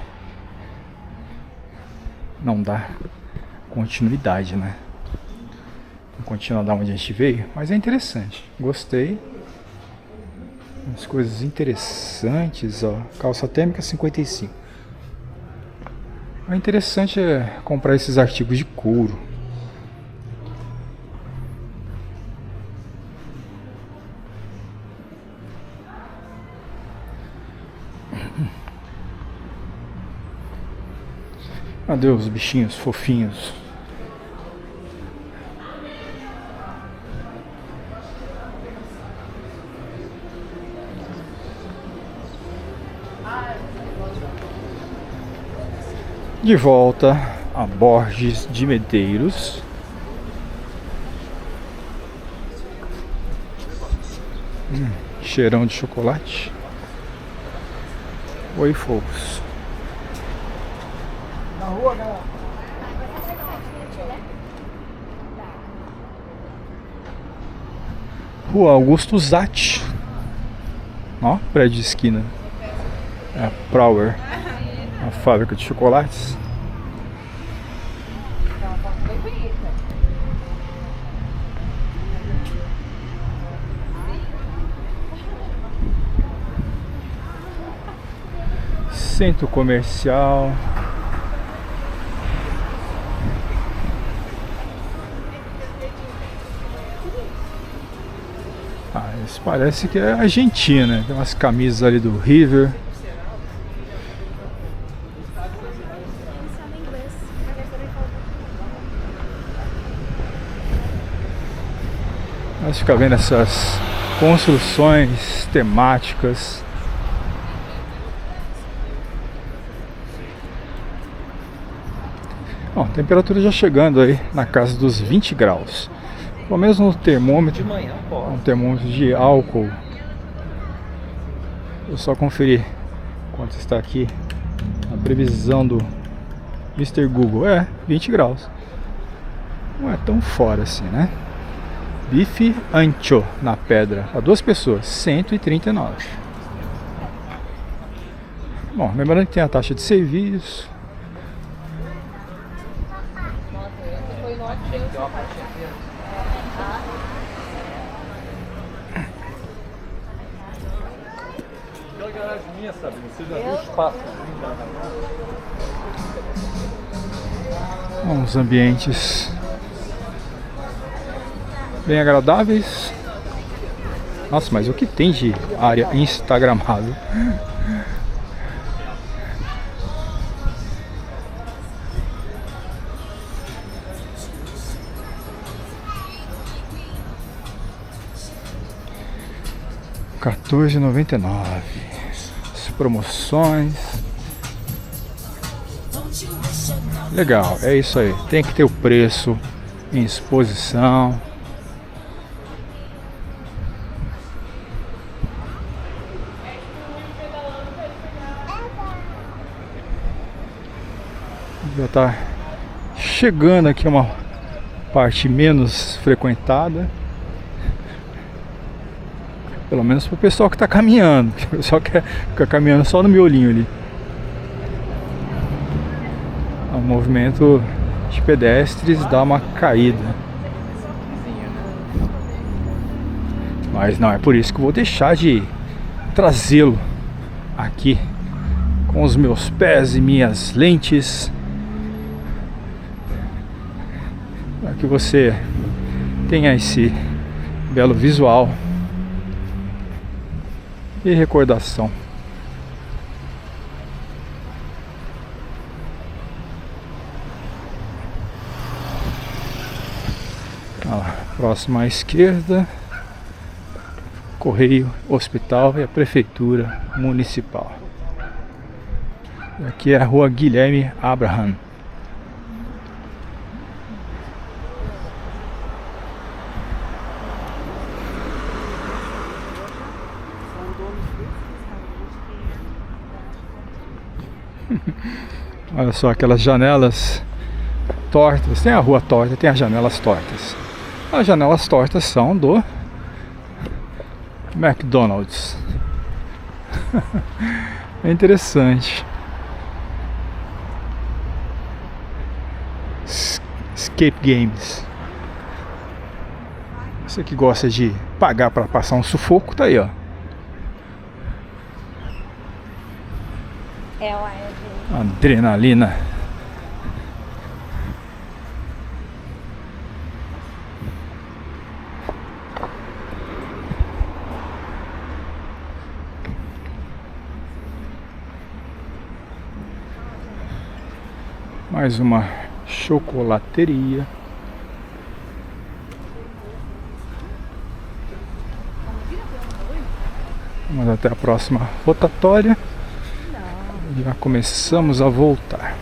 não dá continuidade, né? Vamos continuar da onde a gente veio, mas é interessante. Gostei. Umas coisas interessantes, ó. Calça térmica 55. O interessante é comprar esses artigos de couro. Adeus, bichinhos fofinhos. De volta a Borges de Medeiros. Cheirão de chocolate. Oi, fofos. Rua Augusto Zatti. Ó, prédio de esquina. É a Prower, a fábrica de chocolates. Centro comercial. Isso parece que é Argentina, tem umas camisas ali do River. Nós ficamos vendo essas construções temáticas. Bom, a temperatura já chegando aí na casa dos 20 graus. Pelo menos no termômetro, um termômetro de álcool. Vou só conferir quanto está aqui a previsão do Mr. Google. 20 graus. Não é tão fora assim, né? Bife ancho na pedra, para 2 pessoas, 139. Bom, lembrando que tem a taxa de serviço. Uns ambientes bem agradáveis. Nossa, mas o que tem de área instagramável? R$14,99. As promoções. Legal, é isso aí. Tem que ter o preço em exposição. Já está chegando aqui uma parte menos frequentada. Pelo menos para o pessoal que está caminhando. O pessoal que fica caminhando só no miolinho ali. O movimento de pedestres dá uma caída. Mas não é por isso que eu vou deixar de trazê-lo aqui com os meus pés e minhas lentes, para que você tenha esse belo visual e recordação. Próximo à esquerda, Correio, Hospital e a Prefeitura Municipal. Aqui é a Rua Guilherme Abraham. Olha só aquelas janelas tortas. Tem a rua torta, tem as janelas tortas. As janelas tortas são do McDonald's. É interessante. Escape Games. Você que gosta de pagar para passar um sufoco, tá aí, ó. Adrenalina. Mais uma chocolateria. Vamos até a próxima rotatória. Já começamos a voltar.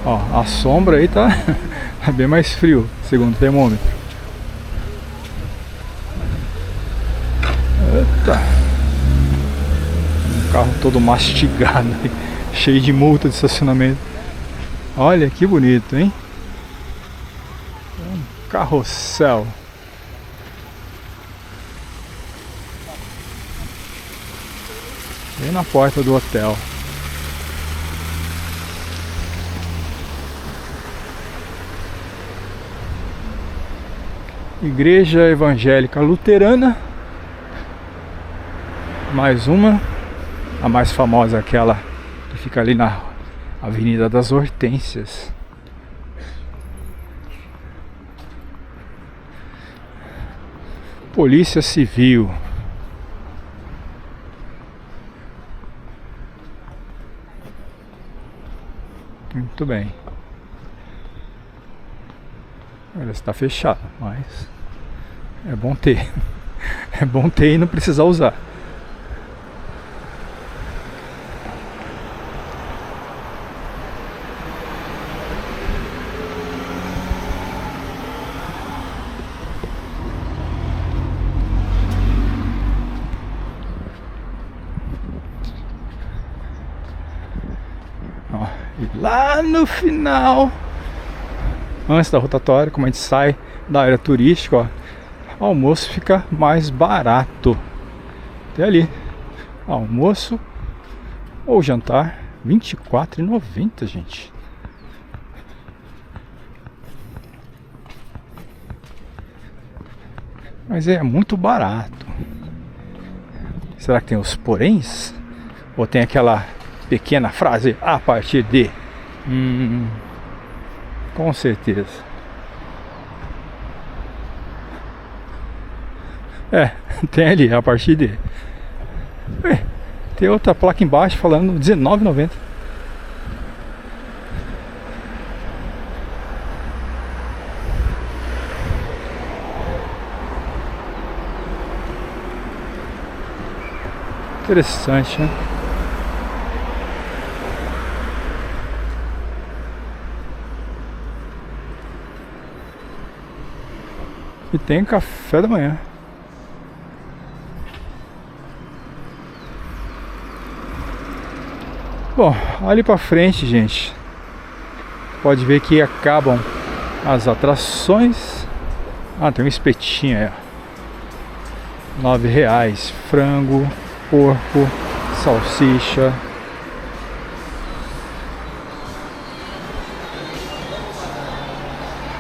Ó, a sombra aí tá bem mais frio, segundo o termômetro. Eita. Um carro todo mastigado, cheio de multa de estacionamento. Olha que bonito, hein? Um carrossel. Bem na porta do hotel. Igreja Evangélica Luterana. Mais uma. A mais famosa é aquela que fica ali na Avenida das Hortênsias. Polícia Civil. Muito bem. Olha, está fechado, mas é bom ter. É bom ter e não precisar usar. E lá no final, antes da rotatória, como a gente sai da área turística, ó, o almoço fica mais barato. Até ali, almoço ou jantar, R$ 24,90, gente. Mas é muito barato. Será que tem os poréns? Ou tem aquela pequena frase a partir de? Com certeza. É, tem ali a partir de. Ué, tem outra placa embaixo falando R$19,90. Interessante, né? E tem café da manhã. Bom, ali pra frente, gente, pode ver que acabam as atrações. Ah, tem um espetinho aí, ó. R$9. Frango, porco, salsicha.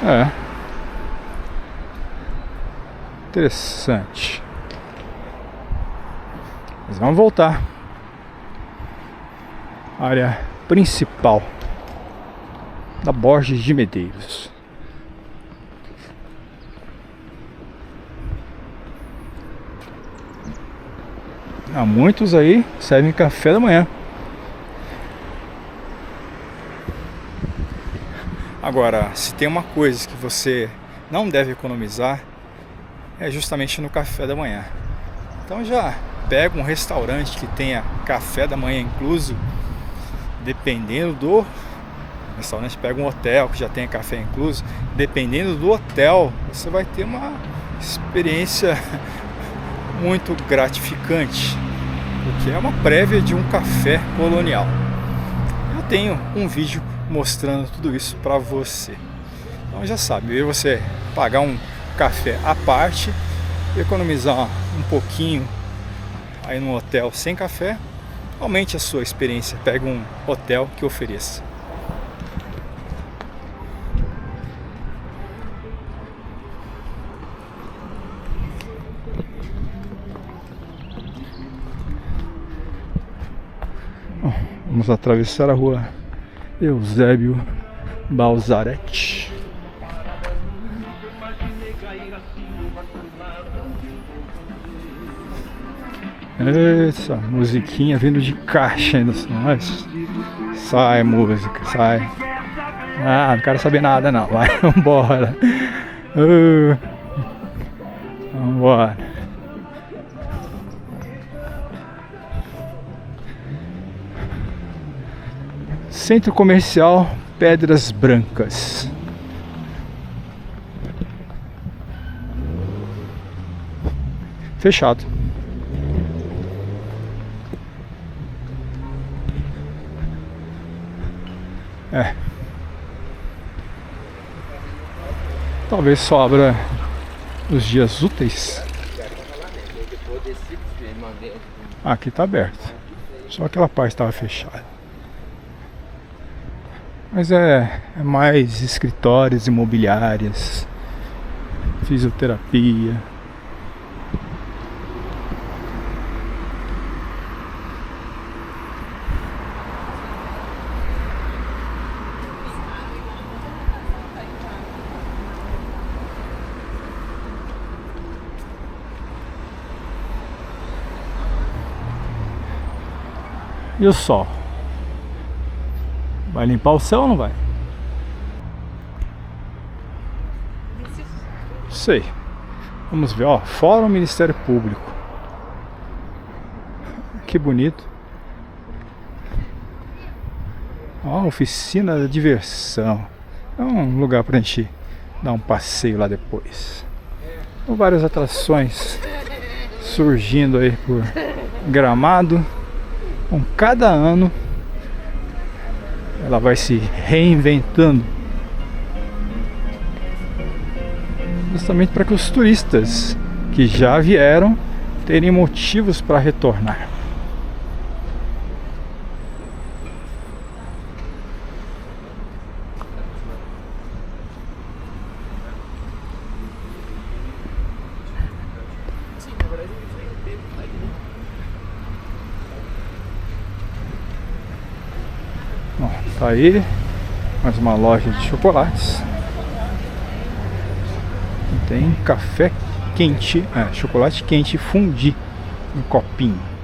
É. Interessante. Mas vamos voltar. Área principal da Borges de Medeiros. Há muitos aí servem café da manhã. Agora, se tem uma coisa que você não deve economizar, é justamente no café da manhã. Então já pega um restaurante que tenha café da manhã incluso, dependendo do restaurante, pega um hotel que já tenha café incluso, dependendo do hotel, você vai ter uma experiência muito gratificante, porque é uma prévia de um café colonial. Eu tenho um vídeo mostrando tudo isso para você. Então já sabe, você pagar um café à parte, economizar um pouquinho aí no hotel sem café, aumente a sua experiência, pega um hotel que ofereça. Vamos atravessar a rua Eusébio Balzarete. Essa musiquinha vindo de caixa ainda. Mas sai música, sai. Ah, não quero saber nada não. Vai, vambora. Vambora. Centro Comercial Pedras Brancas. Fechado. Talvez só abra os dias úteis. Aqui tá aberto. Só aquela parte estava fechada. Mas é mais escritórios, imobiliárias, fisioterapia. E o sol? Vai limpar o céu ou não vai? Sei. Vamos ver, ó. Fórum Ministério Público. Que bonito. Ó, oficina da diversão. É um lugar pra gente dar um passeio lá depois. Com várias atrações surgindo aí por Gramado. Com cada ano ela vai se reinventando, justamente para que os turistas que já vieram terem motivos para retornar. Tá aí, mais uma loja de chocolates. Tem café quente, chocolate quente fundi em copinho.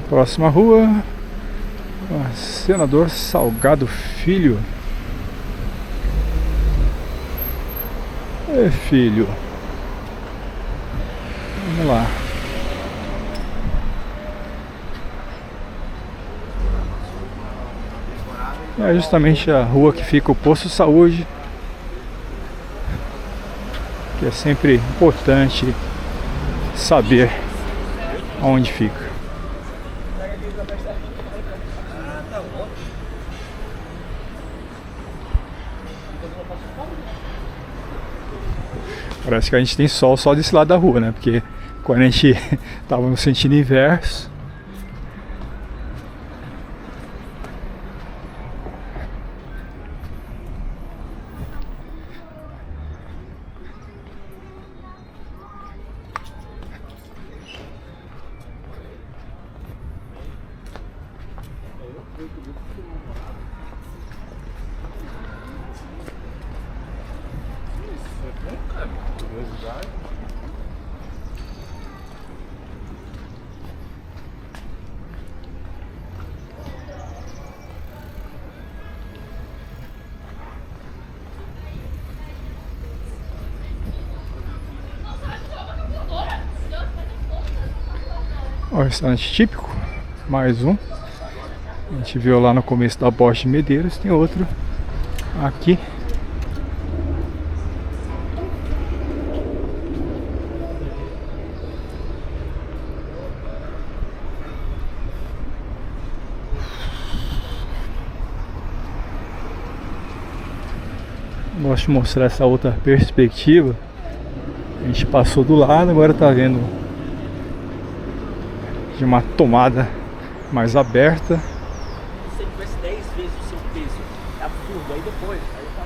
Próxima rua, Senador Salgado Filho. Filho. Vamos lá. É justamente a rua que fica o Posto Saúde, que é sempre importante saber onde fica. Parece que a gente tem sol só desse lado da rua, né? Porque quando a gente tava no sentido inverso, curiosidade. Ó, restaurante típico, mais um. A gente viu lá no começo da Borges de Medeiros, tem outro aqui. Gosto de mostrar essa outra perspectiva. A gente passou do lado, agora tá vendo de uma tomada mais aberta. Se ele tivesse 10 vezes o seu peso, é absurdo. Aí depois, aí tá.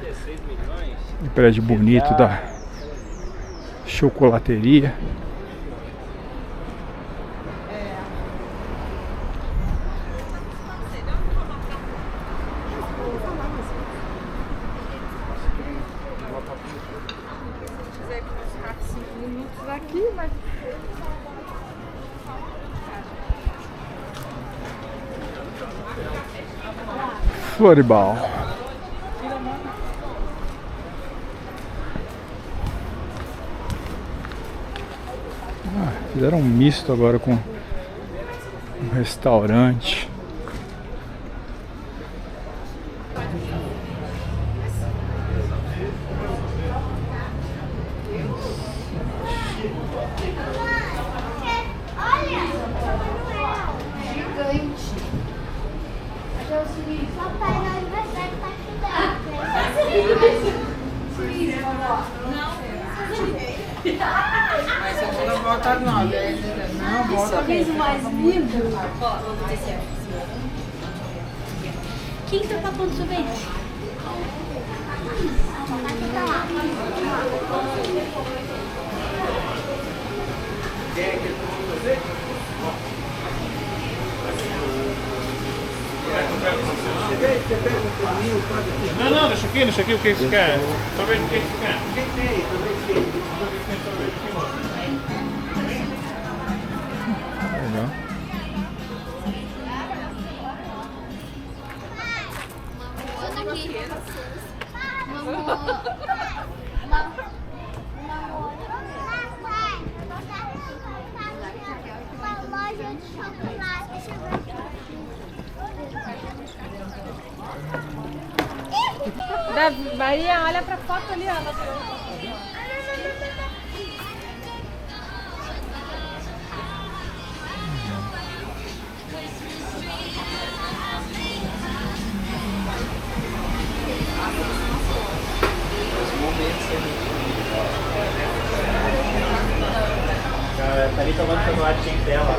36 milhões. Um prédio bonito da chocolateria. Floribal. Fizeram um misto agora com um restaurante. Mas eu vou voltar não, não volta. Sorriso mais lindo. Ó, vamos descer. Quem tá tapando sorvete? Não, deixa aqui, o que você quer? Sorvete, o que você quer? Legal. Maria, olha pra foto ali, ó. Tá ali tomando chocolate em tela.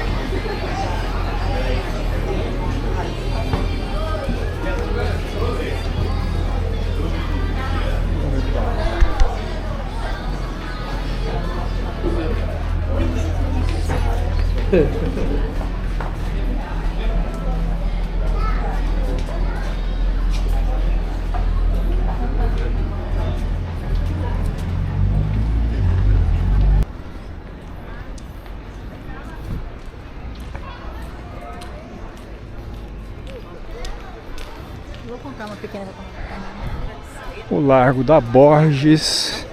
Vou comprar uma pequena pra comer. O Largo da Borges,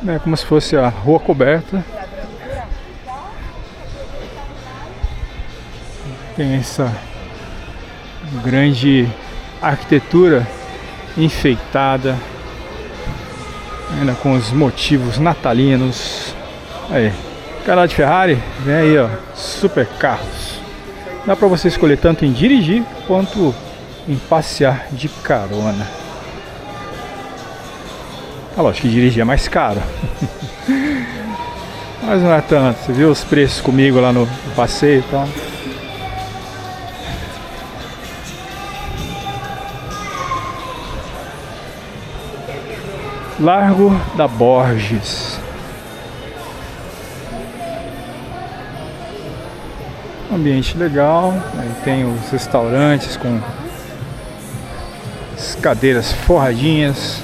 é como se fosse a rua coberta. Tem essa grande arquitetura enfeitada, ainda com os motivos natalinos. Aí, canal de Ferrari, vem aí, ó, super carros. Dá pra você escolher tanto em dirigir quanto em passear de carona. Ah, lógico que dirigir é mais caro. Mas não é tanto. Você viu os preços comigo lá no passeio e tal. Largo da Borges. Ambiente legal. Aí tem os restaurantes com As cadeiras forradinhas.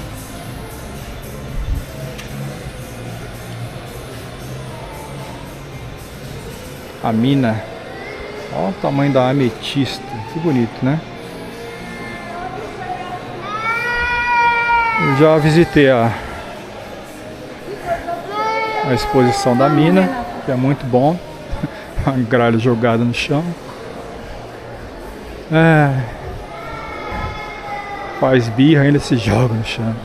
A mina. Olha o tamanho da ametista. Que bonito, né? Eu já visitei a exposição da mina, que é muito bom. Uma gralha jogada no chão. Faz birra, ainda se joga no chão.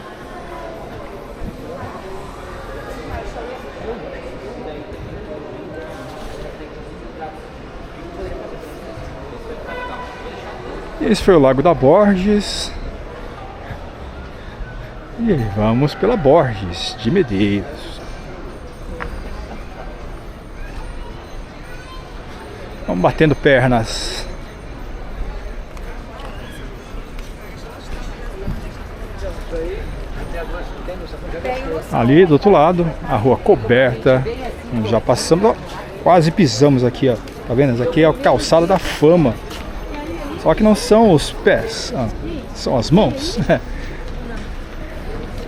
Esse foi o Lago da Borges. E vamos pela Borges de Medeiros. Vamos batendo pernas. Ali do outro lado, a rua coberta. Já passamos, ó, quase pisamos aqui, ó. Tá vendo? Isso aqui é a calçada da fama. Só que não são os pés, são as mãos.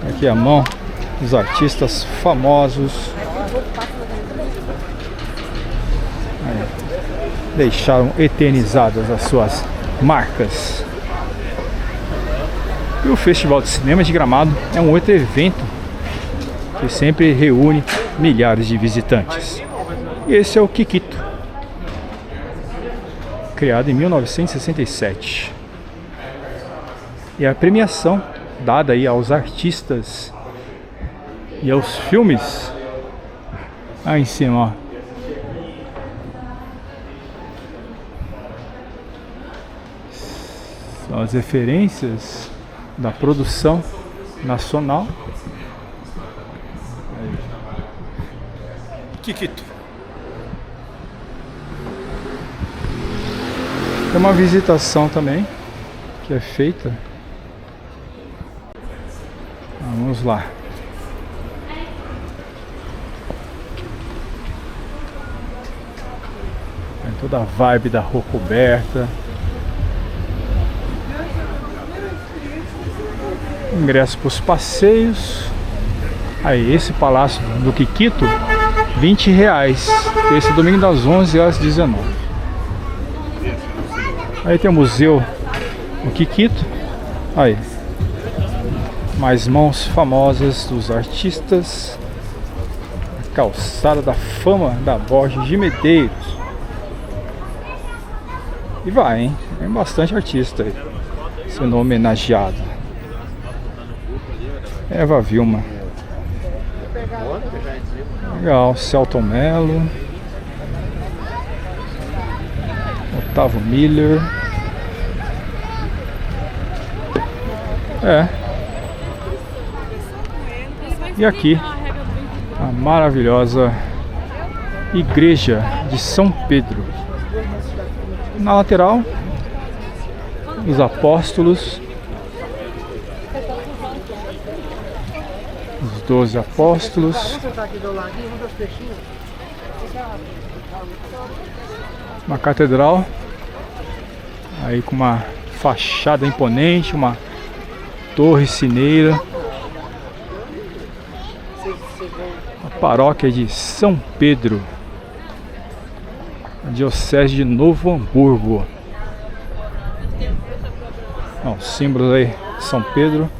Aqui a mão dos artistas famosos. Aí, deixaram eternizadas as suas marcas. E o Festival de Cinema de Gramado é um outro evento que sempre reúne milhares de visitantes. E esse é o Kikito, criado em 1967. E a premiação dada aí aos artistas e aos filmes. Aí em cima, ó. São as referências da produção nacional. Kikito. Tem uma visitação também que é feita. Vamos lá. Tem toda a vibe da rua coberta. Ingresso para os passeios. Aí, esse palácio do Kikito, R$20. Esse domingo das 11 às 19. Aí tem o museu do Kikito. Aí. Mais mãos famosas dos artistas. A calçada da fama da Borges de Medeiros. E vai, hein? Tem bastante artista aí sendo homenageado. Eva Vilma. Legal, Celton Mello. Otávio Miller. E aqui a maravilhosa Igreja de São Pedro. Na lateral, os apóstolos, os 12 apóstolos. Uma catedral aí com uma fachada imponente, uma torre sineira. A paróquia de São Pedro, a diocese de Novo Hamburgo. Os símbolos aí, São Pedro.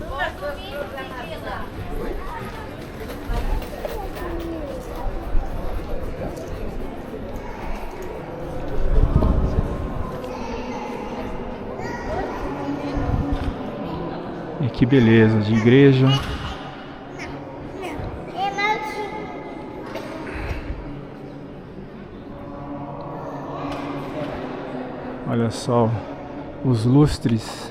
E que beleza de igreja. Olha só os lustres.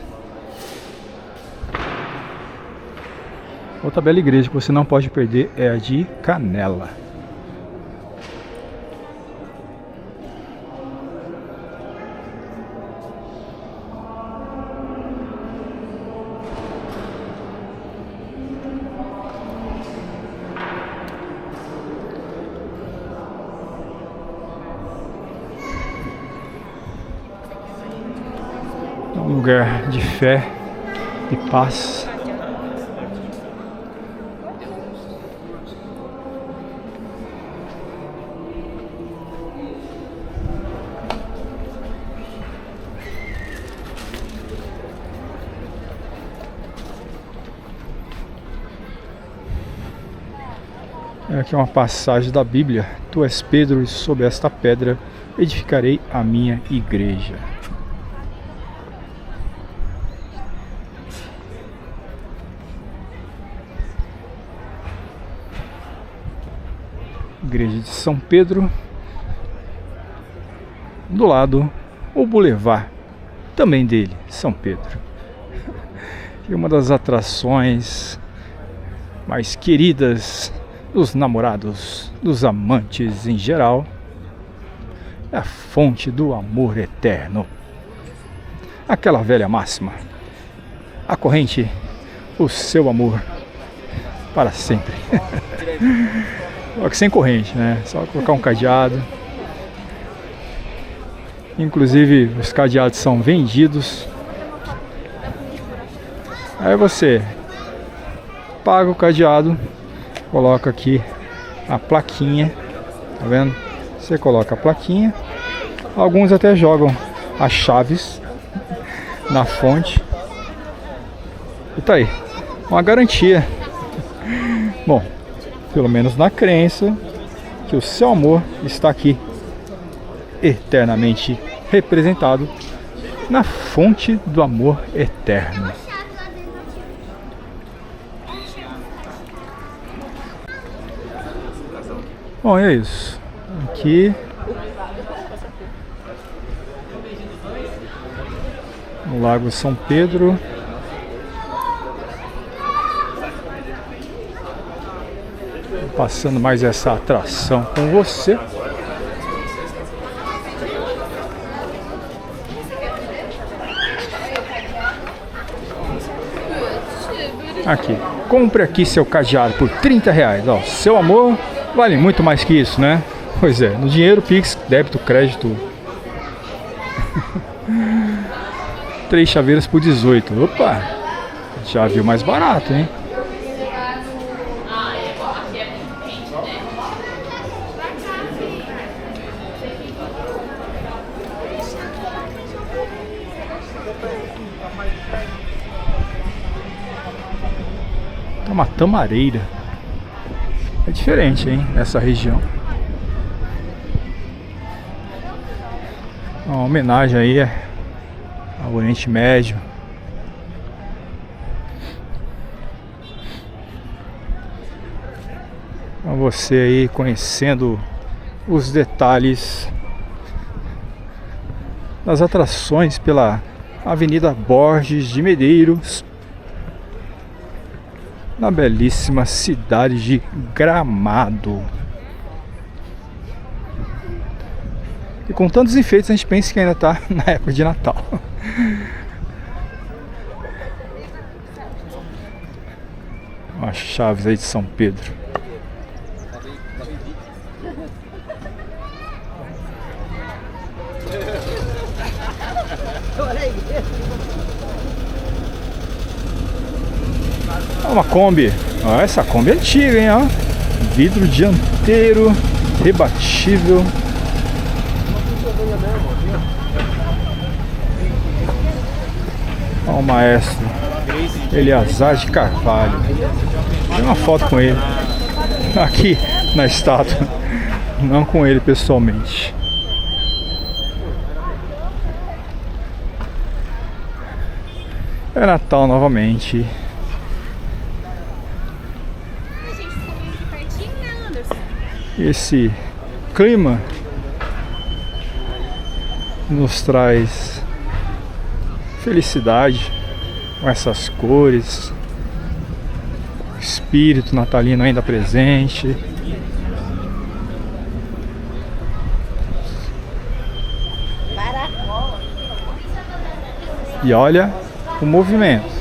Outra bela igreja que você não pode perder é a de Canela. Um lugar de fé de paz. Aqui é uma passagem da Bíblia. Tu és Pedro e sobre esta pedra edificarei a minha igreja. Igreja de São Pedro. Do lado, o Boulevard, também dele, São Pedro. E uma das atrações mais queridas dos namorados, dos amantes em geral, é a fonte do amor eterno. Aquela velha máxima: a corrente, o seu amor para sempre. Só que sem corrente, né? Só colocar um cadeado. Inclusive os cadeados são vendidos. Aí você paga o cadeado, coloca aqui a plaquinha, tá vendo? Você coloca a plaquinha. Alguns até jogam as chaves na fonte. E tá aí, uma garantia. Bom, pelo menos na crença que o seu amor está aqui eternamente representado na fonte do amor eterno. Bom, é isso. Aqui no Lago São Pedro. Passando mais essa atração com você. Aqui, compre aqui seu cadeado por R$30. Ó, seu amor vale muito mais que isso, né? Pois é, no dinheiro, Pix, débito, crédito. 3 chaveiras por 18. Opa! Já viu mais barato, hein? Tá uma tamareira. É diferente, hein? Essa região. Uma homenagem aí ao Oriente Médio. Pra você aí conhecendo os detalhes das atrações pela Avenida Borges de Medeiros, na belíssima cidade de Gramado. E com tantos enfeites a gente pensa que ainda está na época de Natal. As chaves aí de São Pedro. Uma Kombi. Ó, essa Kombi é antiga, hein? Ó. Vidro dianteiro rebatível. Ó, o maestro Eleazar de Carvalho. Tem uma foto com ele aqui na estátua, não com ele pessoalmente. É Natal novamente. Esse clima nos traz felicidade com essas cores, o espírito natalino ainda presente. E olha o movimento.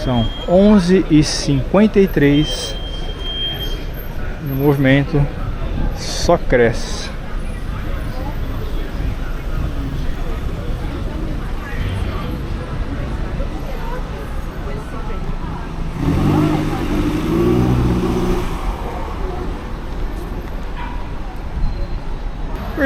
São 11h53 e o movimento só cresce.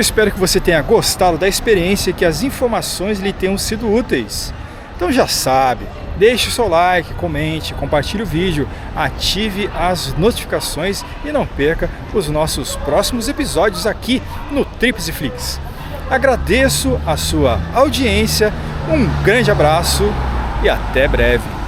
Eu espero que você tenha gostado da experiência e que as informações lhe tenham sido úteis. Então já sabe, deixe o seu like, comente, compartilhe o vídeo, ative as notificações e não perca os nossos próximos episódios aqui no Tríplice Flix. Agradeço a sua audiência, um grande abraço e até breve.